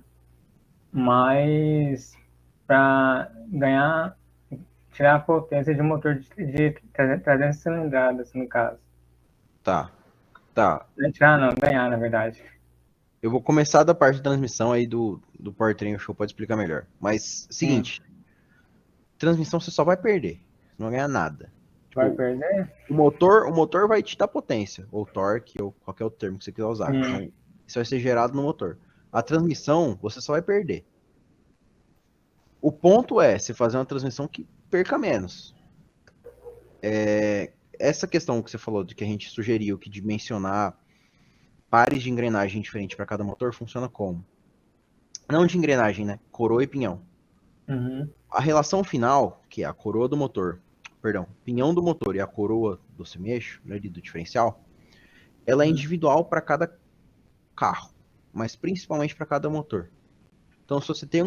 mas para ganhar, tirar a potência de um motor de 300 cilindradas, no caso. Tá, tá. Tirar não, ganhar, na verdade. Eu vou começar da parte de transmissão aí do powertrain, o show pode explicar melhor. Mas, Sim, seguinte, transmissão você só vai perder, você não vai ganhar nada. vai Tipo, perder? o motor vai te dar potência, ou torque, ou qualquer outro termo que você quiser usar. Sim, Então, isso vai ser gerado no motor. A transmissão, você só vai perder. O ponto é você fazer uma transmissão que perca menos. essa questão que você falou de que a gente sugeriu que dimensionar pares de engrenagem diferente para cada motor funciona como? Não de engrenagem, né? Coroa e pinhão. Uhum. A relação final, que é a coroa do motor, perdão, pinhão do motor e a coroa do semi-eixo, né, do diferencial, ela é individual para cada carro, mas principalmente para cada motor. Então, se você tem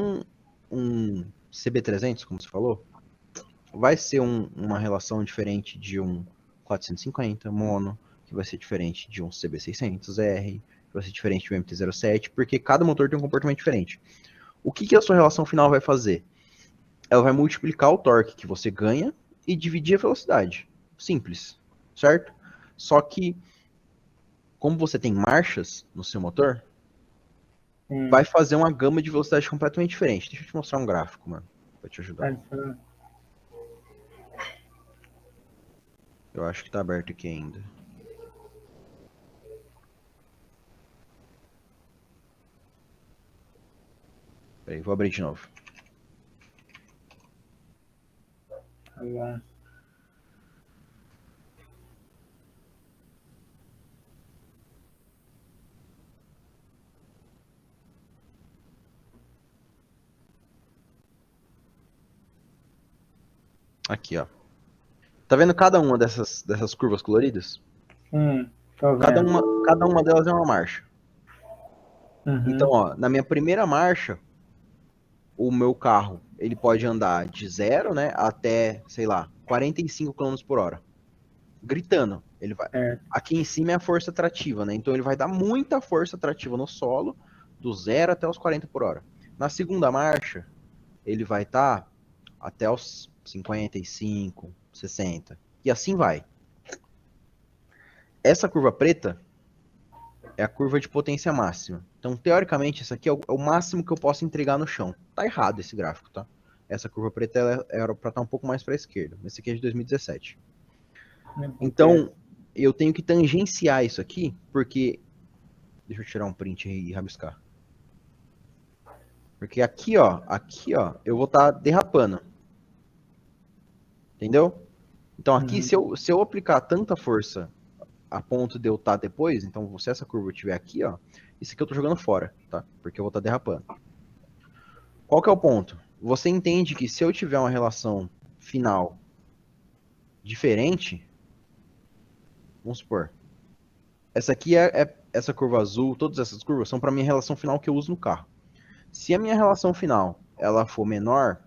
um CB300, como você falou, vai ser uma relação diferente de um 450 mono, que vai ser diferente de um CB600R, que vai ser diferente de um MT-07, porque cada motor tem um comportamento diferente. O que a sua relação final vai fazer? Ela vai multiplicar o torque que você ganha e dividir a velocidade. Simples, certo? Só que, como você tem marchas no seu motor, vai fazer uma gama de velocidade completamente diferente. Deixa eu te mostrar um gráfico, mano, pra te ajudar. Eu acho que tá aberto aqui ainda. Peraí, vou abrir de novo. Tá bom. Aqui, ó. Tá vendo cada uma dessas curvas coloridas? Tô Cada vendo. uma delas é uma marcha. Então, Uhum. ó, na minha primeira marcha, o meu carro, ele pode andar de 0, né, até, sei lá, 45 km por hora. Gritando. Ele vai. É. Aqui em cima é a força trativa, né? Então ele vai dar muita força trativa no solo, do 0 até os 40 por hora. Na segunda marcha, ele vai estar até os 55, 60. E assim vai. Essa curva preta é a curva de potência máxima. Então, teoricamente, isso aqui é o máximo que eu posso entregar no chão. Tá errado esse gráfico, tá? Essa curva preta era para estar um pouco mais para a esquerda. Esse aqui é de 2017. Então, eu tenho que tangenciar isso aqui, porque... Deixa eu tirar um print e rabiscar. Porque aqui, ó, eu vou estar derrapando. Entendeu? Então aqui, se eu aplicar tanta força a ponto de eu estar depois, então se essa curva estiver aqui, ó, isso aqui eu tô jogando fora, tá? Porque eu vou estar derrapando. Qual que é o ponto? Você entende que se eu tiver uma relação final diferente, vamos supor, essa aqui essa curva azul, todas essas curvas são para minha relação final que eu uso no carro. Se a minha relação final ela for menor,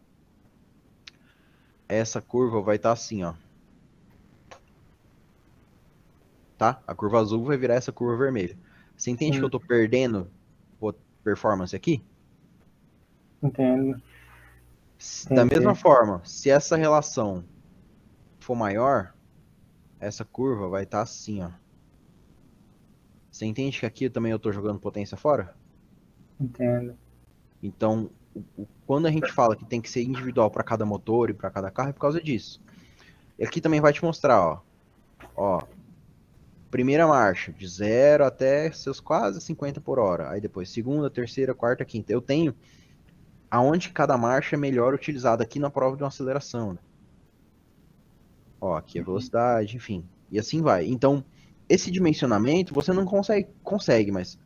essa curva vai estar assim, ó. Tá? A curva azul vai virar essa curva vermelha. Você entende que eu tô perdendo performance aqui? Entendo. Da mesma forma, se essa relação for maior, essa curva vai estar assim, ó. Você entende que aqui também eu tô jogando potência fora? Entendo. Então, quando a gente fala que tem que ser individual para cada motor e para cada carro, é por causa disso. E aqui também vai te mostrar, ó. Ó, primeira marcha, de 0 até seus quase 50 por hora. Aí depois, segunda, terceira, quarta, quinta. Eu tenho aonde cada marcha é melhor utilizada aqui na prova de uma aceleração. Né? Ó, aqui é velocidade, enfim. E assim vai. Então, esse dimensionamento você não consegue, mas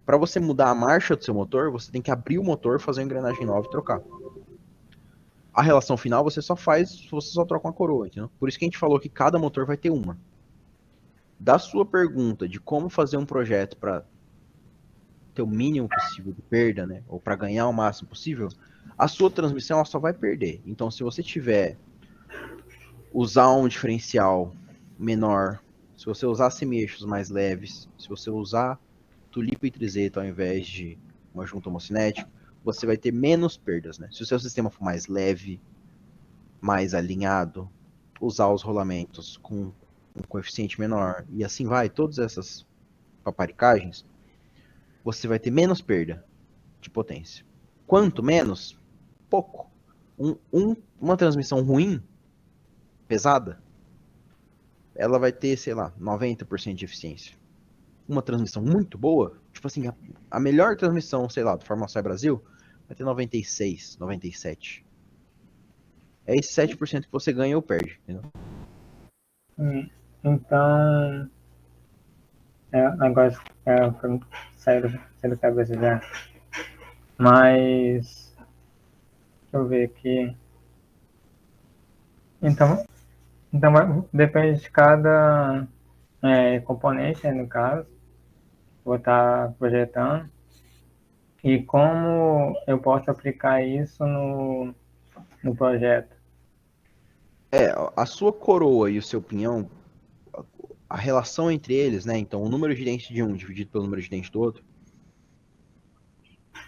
para você mudar a marcha do seu motor, você tem que abrir o motor, fazer uma engrenagem nova e trocar. A relação final você só faz, você só troca uma coroa, entendeu? Por isso que a gente falou que cada motor vai ter uma. Da sua pergunta de como fazer um projeto para ter o mínimo possível de perda, né, ou para ganhar o máximo possível, a sua transmissão ela só vai perder. Então, se você tiver usar um diferencial menor, se você usar semi-eixos mais leves, se você usar tulipa e trizeta ao invés de uma junta homocinética, você vai ter menos perdas, né? Se o seu sistema for mais leve, mais alinhado, usar os rolamentos com um coeficiente menor e assim vai, todas essas paparicagens, você vai ter menos perda de potência. Quanto menos? Pouco. Uma transmissão ruim, pesada, ela vai ter, sei lá, 90% de eficiência. Uma transmissão muito boa, tipo assim, a melhor transmissão, sei lá, do Formosa Brasil, vai ter 96, 97. É esse 7% que você ganha ou perde, entendeu? Então, agora saiu da cabeça já. Mas, deixa eu ver aqui. Então depende de cada componente, né, no caso, vou estar projetando. E como eu posso aplicar isso no projeto? A sua coroa e o seu pinhão, a relação entre eles, né? Então, o número de dentes de um dividido pelo número de dentes do outro,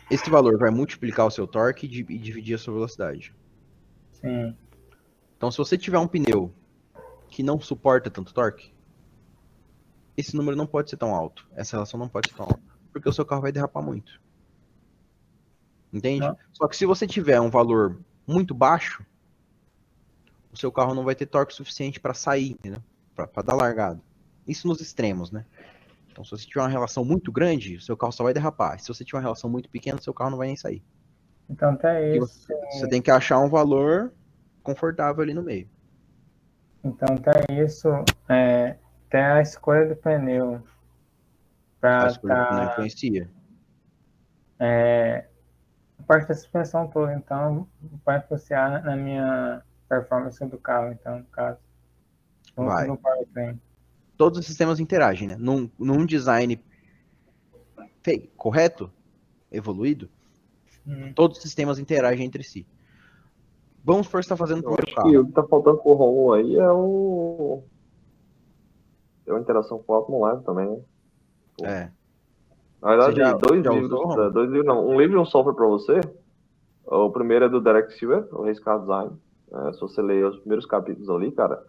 esse valor vai multiplicar o seu torque e dividir a sua velocidade. Sim. Então, se você tiver um pneu que não suporta tanto torque, esse número não pode ser tão alto. Essa relação não pode ser tão alta. Porque o seu carro vai derrapar muito. Entende? Não. Só que se você tiver um valor muito baixo, o seu carro não vai ter torque suficiente para sair, entendeu? Para dar largada. Isso nos extremos, né? Então, se você tiver uma relação muito grande, o seu carro só vai derrapar. Se você tiver uma relação muito pequena, o seu carro não vai nem sair. Então, até E isso, você tem que achar um valor confortável ali no meio. então, até isso, tem a escolha do pneu A para escolha do pneu estar influencia. a parte da suspensão toda, então vai influenciar na minha performance do carro, então, no caso, junto Vai. do powertrain. Todos os sistemas interagem, né? Num design correto, evoluído, todos os sistemas interagem entre si. Vamos supor que você está fazendo o Eu primeiro acho que carro. o que tá faltando pro Romulo aí é o. Tem uma interação com o Atmon Live também, né? É. Na Você verdade, já usou, Romulo? dois livros não, um livro e um software para você. O primeiro é do Derek Sivers, o Race Car Design. Se você ler os primeiros capítulos ali, cara,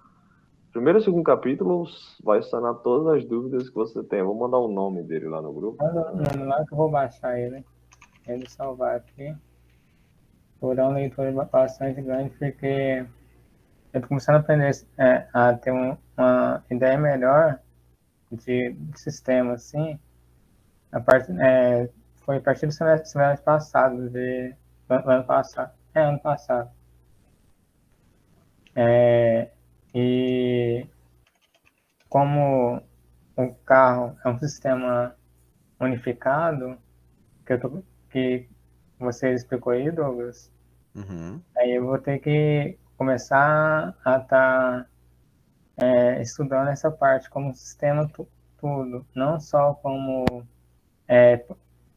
primeiro e segundo capítulo vai sanar todas as dúvidas que você tem. Eu vou mandar o nome dele lá no grupo. Manda lá que eu vou baixar ele salvar aqui. Vou dar uma leitura bastante grande, porque eu tô começando a aprender a ter uma ideia melhor de sistema, assim. Foi a partir do semestre passado, ano passado. Ano passado. E como o carro é um sistema unificado, que você explicou aí, Douglas, Uhum. aí eu vou ter que começar a estar estudando essa parte como sistema tudo, não só como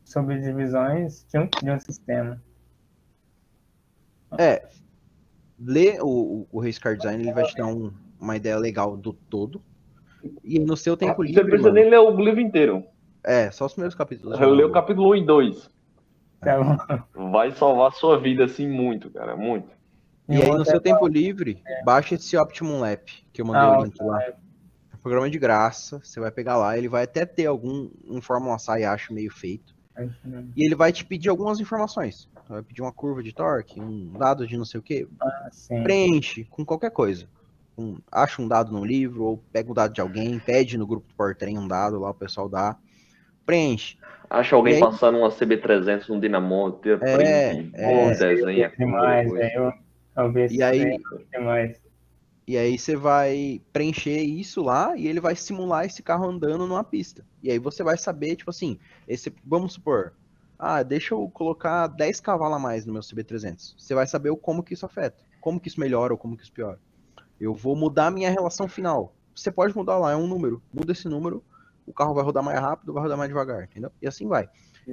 subdivisões de um sistema. É, ler o Race Car Design, ele vai te dar uma ideia legal do todo. E no seu tempo Você livre, precisa mano, nem ler o livro inteiro. só os primeiros capítulos já vão Lê o boa. capítulo 1 e 2. Então, Vai salvar a sua vida, assim, muito, cara. Muito. e E o aí, no outro seu tempo livre, baixa esse Optimum Lab, que eu mandei o link lá. É um programa de graça, você vai pegar lá, ele vai até ter um Fórmula SAI, acho, meio feito. E ele vai te pedir algumas informações. Vai pedir uma curva de torque, um dado de não sei o quê. Sim. Preenche com qualquer coisa. Acha um dado no livro, ou pega um dado de alguém, pede no grupo do Powertrain um dado lá, o pessoal dá. Preenche. Acha E alguém aí, passando uma CB300 no Dinamo, tira print, desenha a curva Demais, depois. eu vi esse e aí, demais. E aí você vai preencher isso lá e ele vai simular esse carro andando numa pista. E aí você vai saber, tipo assim, vamos supor, deixa eu colocar 10 cavalos a mais no meu CB300. Você vai saber como que isso afeta, como que isso melhora ou como que isso piora. Eu vou mudar a minha relação final. Você pode mudar lá, é um número. Muda esse número, o carro vai rodar mais rápido, vai rodar mais devagar, entendeu? E assim vai.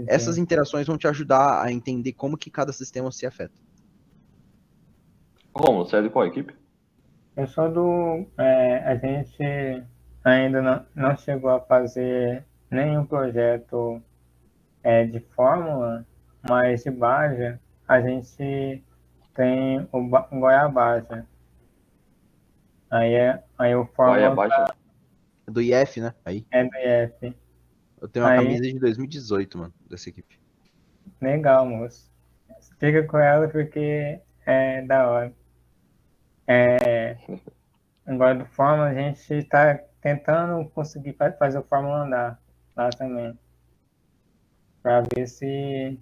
Essas interações vão te ajudar a entender como que cada sistema se afeta. Romulo, você é de qual equipe? Eu sou a gente ainda não chegou a fazer nenhum projeto de fórmula, mas de Baja a gente tem o Goiabaja. Aí o Vai fórmula abaixo. Do IF, né? Aí. é do IF. Eu tenho uma Aí, camisa de 2018, mano, dessa equipe. legal, moço. Fica com ela porque é da hora. Agora do Fórmula a gente está tentando conseguir fazer o Fórmula andar lá também. Para ver se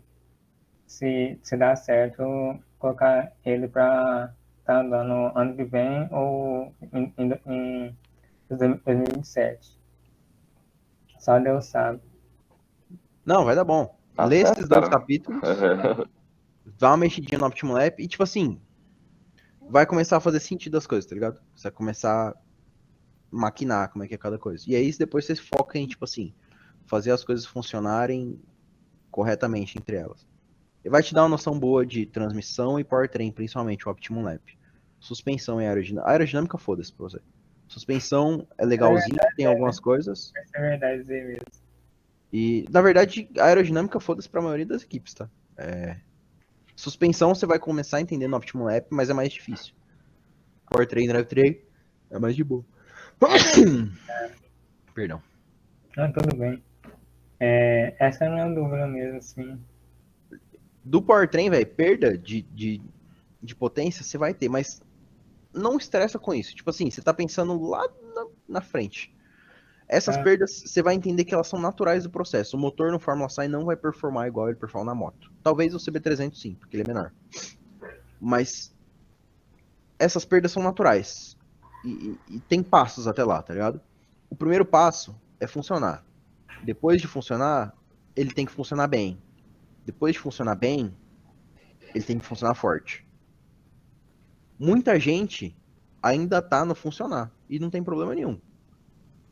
dá certo colocar ele para estar andando ano que vem ou 2027. Só Deus sabe. Não, vai dar bom. Tá Lê certo, esses 2 cara. capítulos, dá uma mexidinha no OptimalApp e, tipo assim, vai começar a fazer sentido as coisas, tá ligado? Você vai começar a maquinar como é que é cada coisa. E aí depois você foca em, tipo assim, fazer as coisas funcionarem corretamente entre elas. E vai te dar uma noção boa de transmissão e powertrain, principalmente o OptimalApp. Suspensão e aerodinâmica. Aerodinâmica, foda-se pra você. Suspensão é legalzinho, tem algumas coisas. Isso é verdade dizer mesmo. E, na verdade, a aerodinâmica foda-se pra maioria das equipes, tá? Suspensão você vai começar a entender no OptimalApp, mas é mais difícil. Powertrain, drivetrain é mais de boa. Perdão. Não, tudo bem. Essa é a minha dúvida mesmo, assim. Do powertrain, velho, perda de potência você vai ter, mas não estressa com isso. Tipo assim, você tá pensando lá na frente. Essas perdas, você vai entender que elas são naturais do processo. O motor no Fórmula Sai não vai performar igual ele performa na moto. Talvez o CB300 sim, porque ele é menor. Mas essas perdas são naturais. E tem passos até lá, tá ligado? O primeiro passo é funcionar. Depois de funcionar, ele tem que funcionar bem. Depois de funcionar bem, ele tem que funcionar forte. Muita gente ainda tá no funcionar. E não tem problema nenhum.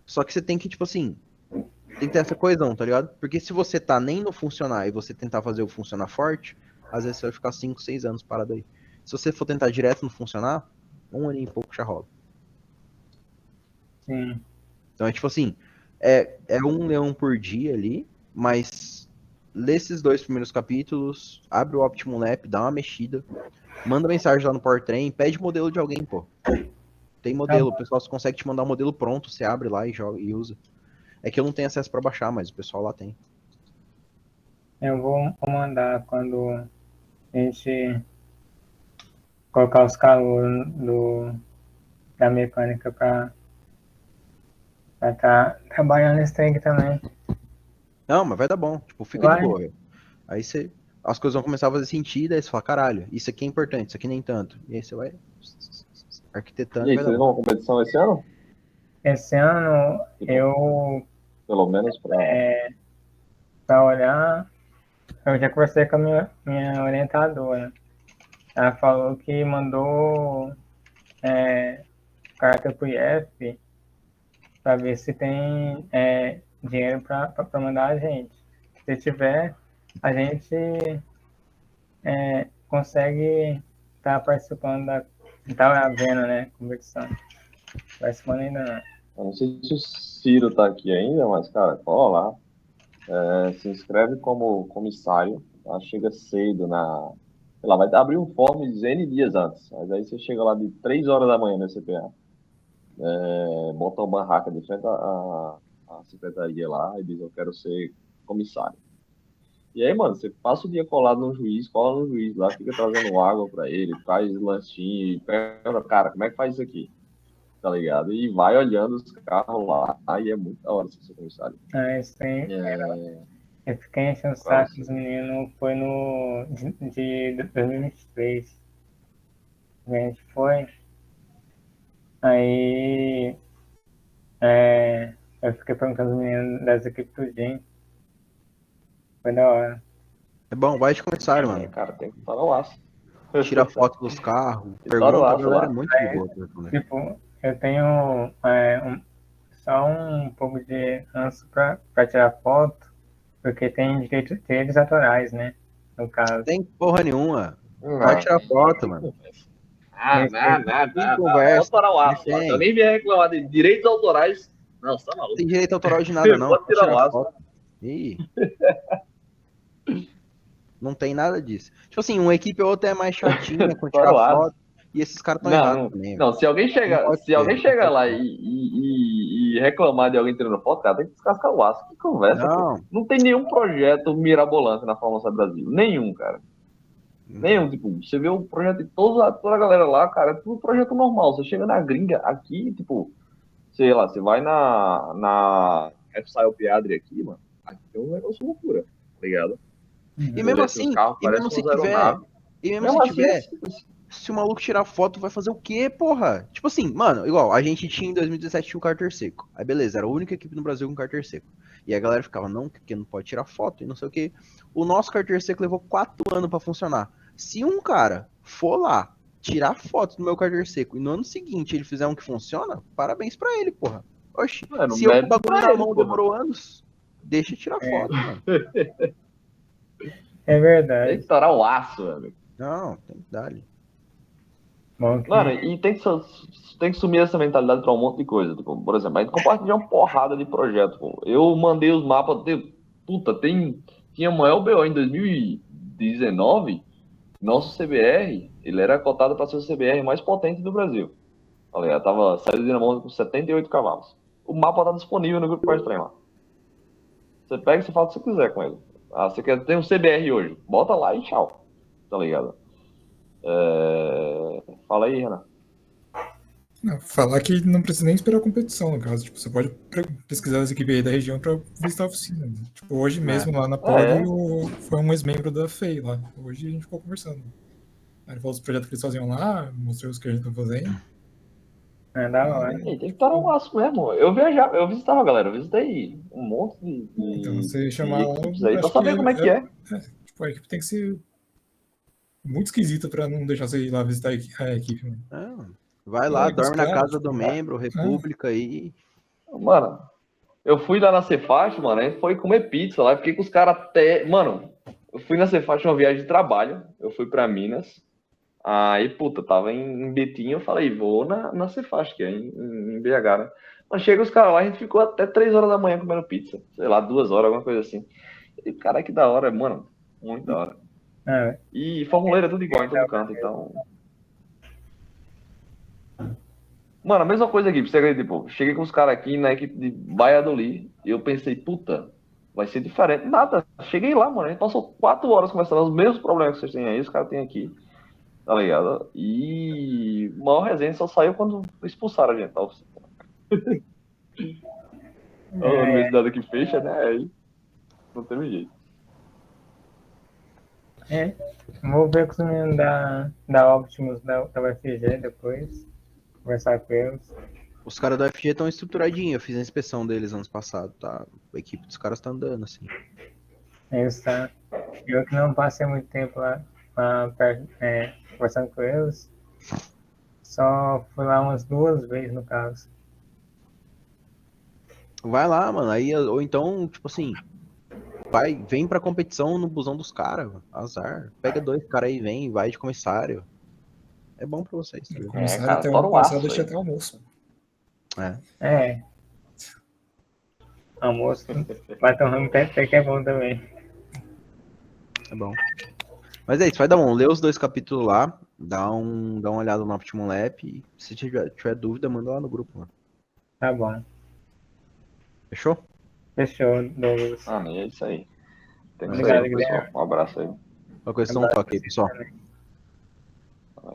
Só que você tem que, tipo assim, tem que ter essa coesão, tá ligado? Porque se você tá nem no funcionar e você tentar fazer o funcionar forte, às vezes você vai ficar 5, 6 anos parado aí. Se você for tentar direto no funcionar, 1 ano e pouco já rola. Sim. Então é tipo assim, é 1 leão por dia ali, mas lê esses 2 primeiros capítulos, abre o OptimalApp, dá uma mexida, manda mensagem lá no Powertrain, pede modelo de alguém, pô. Tem modelo, o pessoal só consegue te mandar um modelo pronto, você abre lá e joga e usa. É que eu não tenho acesso pra baixar, mas o pessoal lá tem. Eu vou mandar quando a gente colocar os calouros da mecânica pra estar trabalhando nesse trem aqui também. Não, mas vai dar bom, tipo, fica de Vai. boa. Aí você, as coisas vão começar a fazer sentido, aí você fala, caralho, isso aqui é importante, isso aqui nem tanto. E aí você vai arquitetando E e aí, vai dar vocês bom. vão uma competição esse ano? Esse ano Tipo, eu, pelo menos pra. pra olhar, eu já conversei com a minha orientadora. Ela falou que mandou carta pro IF para ver se tem dinheiro para mandar a gente. Se tiver, a gente consegue estar participando tá vendo, né, competição. Participando ainda não. Eu não sei se o Ciro tá aqui ainda, mas, cara, cola lá. Se inscreve como comissário. Tá? Chega cedo na. Sei lá, vai abrir um form N dias antes. Mas aí você chega lá de 3 horas da manhã no CPA. Monta uma barraca de frente à secretaria lá e diz: Eu quero ser comissário. E aí, mano, você passa o dia colado no juiz, cola no juiz lá, fica trazendo água pra ele, traz lanchinho e pergunta, cara, como é que faz isso aqui? Tá ligado? E vai olhando os carros lá, aí é muito da hora ser comissário. Isso aí, É, eu fiquei enchendo o pra saco você. dos meninos, foi de 2023. A gente foi, aí eu fiquei perguntando aos meninos das equipes tudinho. Foi da hora. É bom, vai de comissário, mano. Cara, tem que estar no aço. Tira foto dos carros, Tem que estar no pergunta, a aço galera é lá. muito de boa pra responder. Tipo, eu tenho só um pouco de ranço pra tirar foto, porque tem direitos autorais, né? No caso. Tem porra nenhuma. Pode Não. tirar foto, mano. Tem Pode conversa. parar o Mas aço lá. Se tem. alguém vier reclamar de direitos autorais, não, você tá maluco. Tem direito autoral de nada, não. Pode Pode tirar tirar o aço. foto. Ih. Não tem nada disso. Tipo assim, uma equipe ou outra é mais chatinha com Para tirar o aço. foto. E esses caras estão Não, errados não, também, velho. não. Se alguém Não chega, pode se ser. alguém Não chega pode lá ser. e reclamar de alguém tirando foto, cara, tem que descascar o aço. Que conversa, pô. Não, Não tem nenhum projeto mirabolante na Fórmula Brasil. Nenhum, cara. não Nenhum, tem. tipo, você vê o projeto de toda a galera lá, cara, é tudo projeto normal. Você chega na gringa aqui, tipo, sei lá, você vai na F-Style Piadri aqui, mano. Aqui é um negócio loucura, tá ligado? E Você mesmo vê assim, os assim, carros e mesmo parecem se umas tiver, aeronaves. e mesmo se Mesmo assim é tiver, simples. Se o maluco tirar foto, vai fazer o quê, porra? Tipo assim, mano, igual, a gente tinha em 2017 tinha o Carter Seco. Aí beleza, era a única equipe no Brasil com Carter Seco. E a galera ficava, não, porque não pode tirar foto e não sei o quê. O nosso Carter Seco levou 4 anos pra funcionar. Se um cara for lá, tirar foto do meu Carter Seco e no ano seguinte ele fizer um que funciona, parabéns pra ele, porra. Oxi, Mano, se eu com o mérito bagulho pra na ele, mão porra. demorou anos, deixa eu tirar foto, mano. É Tem verdade. que estourar o aço, velho. Não, tem que dar ali. Bom que Mano, e tem que sumir essa mentalidade pra um monte de coisa. Tipo, por exemplo, a gente compartilha uma porrada de projetos. Pô. Eu mandei os mapas. Puta, tinha o maior BO em 2019. Nosso CBR, ele era cotado para ser o CBR mais potente do Brasil. Olha, tava saindo de dinamômetro com 78 cavalos. O mapa tá disponível no grupo Power Train lá. Você pega e você fala o que você quiser com ele. Ah, você quer ter um CBR hoje? Bota lá e tchau. Tá ligado? Fala aí, Renan. Não, falar que não precisa nem esperar a competição, no caso. Tipo, você pode pesquisar as equipes aí da região pra visitar a oficina. Né? Tipo, hoje mesmo lá na Poli, foi um ex-membro da FEI lá. Hoje a gente ficou conversando. Aí ele falou dos projetos que eles faziam lá, mostrou os que a gente tá fazendo. é da hora. E tem que estar no laço mesmo. Eu visitava, galera. Eu visitei um monte de Então, você de chamar lá, equipes aí pra acho que saber como é que é. Tipo, a equipe tem que ser muito esquisita pra não deixar você ir lá visitar a equipe, mano. Vai lá, Olha que os dorme na caras, casa tipo, do membro, República aí. Mano, eu fui lá na Cefaz, mano, a gente foi comer pizza lá. Fiquei com os caras até. Mano, eu fui na Cefaz uma viagem de trabalho. Eu fui pra Minas. Aí, puta, tava em Betim. Eu falei, vou na Cefaz, que é em BH, né? Mas chega os caras lá, a gente ficou até 3 horas da manhã comendo pizza. Sei lá, 2 horas, alguma coisa assim. E, cara, que da hora, mano. Muito da hora. É, E formuleiro é tudo igual em todo canto, então. Mano, a mesma coisa aqui, pra você acreditar, tipo, cheguei com os caras aqui na equipe de Valladolid e eu pensei, puta, vai ser diferente. Nada, cheguei lá, mano, a gente passou 4 horas conversando os mesmos problemas que vocês têm aí, os caras têm aqui, tá ligado? E o maior resenha só saiu quando expulsaram a gente, tá? A universidade que fecha, né? Aí não teve jeito. Vou ver com os meninos da Optimus da UFG depois. Conversar com eles. Os caras da FG estão estruturadinhos. Eu fiz a inspeção deles anos passados, tá? A equipe dos caras tá andando, assim. Eles tá. Eu que não passei muito tempo lá conversando com eles. Só fui lá umas 2 vezes no caso. Vai lá, mano. Aí, ou então, tipo assim, vem pra competição no busão dos caras. Azar. Pega 2 caras aí, vem, vai de comissário. É bom pra vocês. O Viu? comissário cara, até o fora ano o aço, passado deixa velho. até almoço. É. Almoço. Batom ramo até que é bom também. É bom. Mas é isso, vai dar um. Lê os 2 capítulos lá. Dá uma olhada no Optimum Lab. E se tiver dúvida, manda lá no grupo, mano. Tá bom. Fechou? Fechou, Douglas. É isso aí. Tem que Obrigado, sair, pessoal. Um abraço aí. Uma questão, um toque aí, pessoal.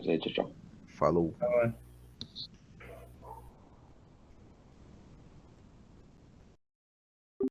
Gente, tchau. Falou. Tá bom.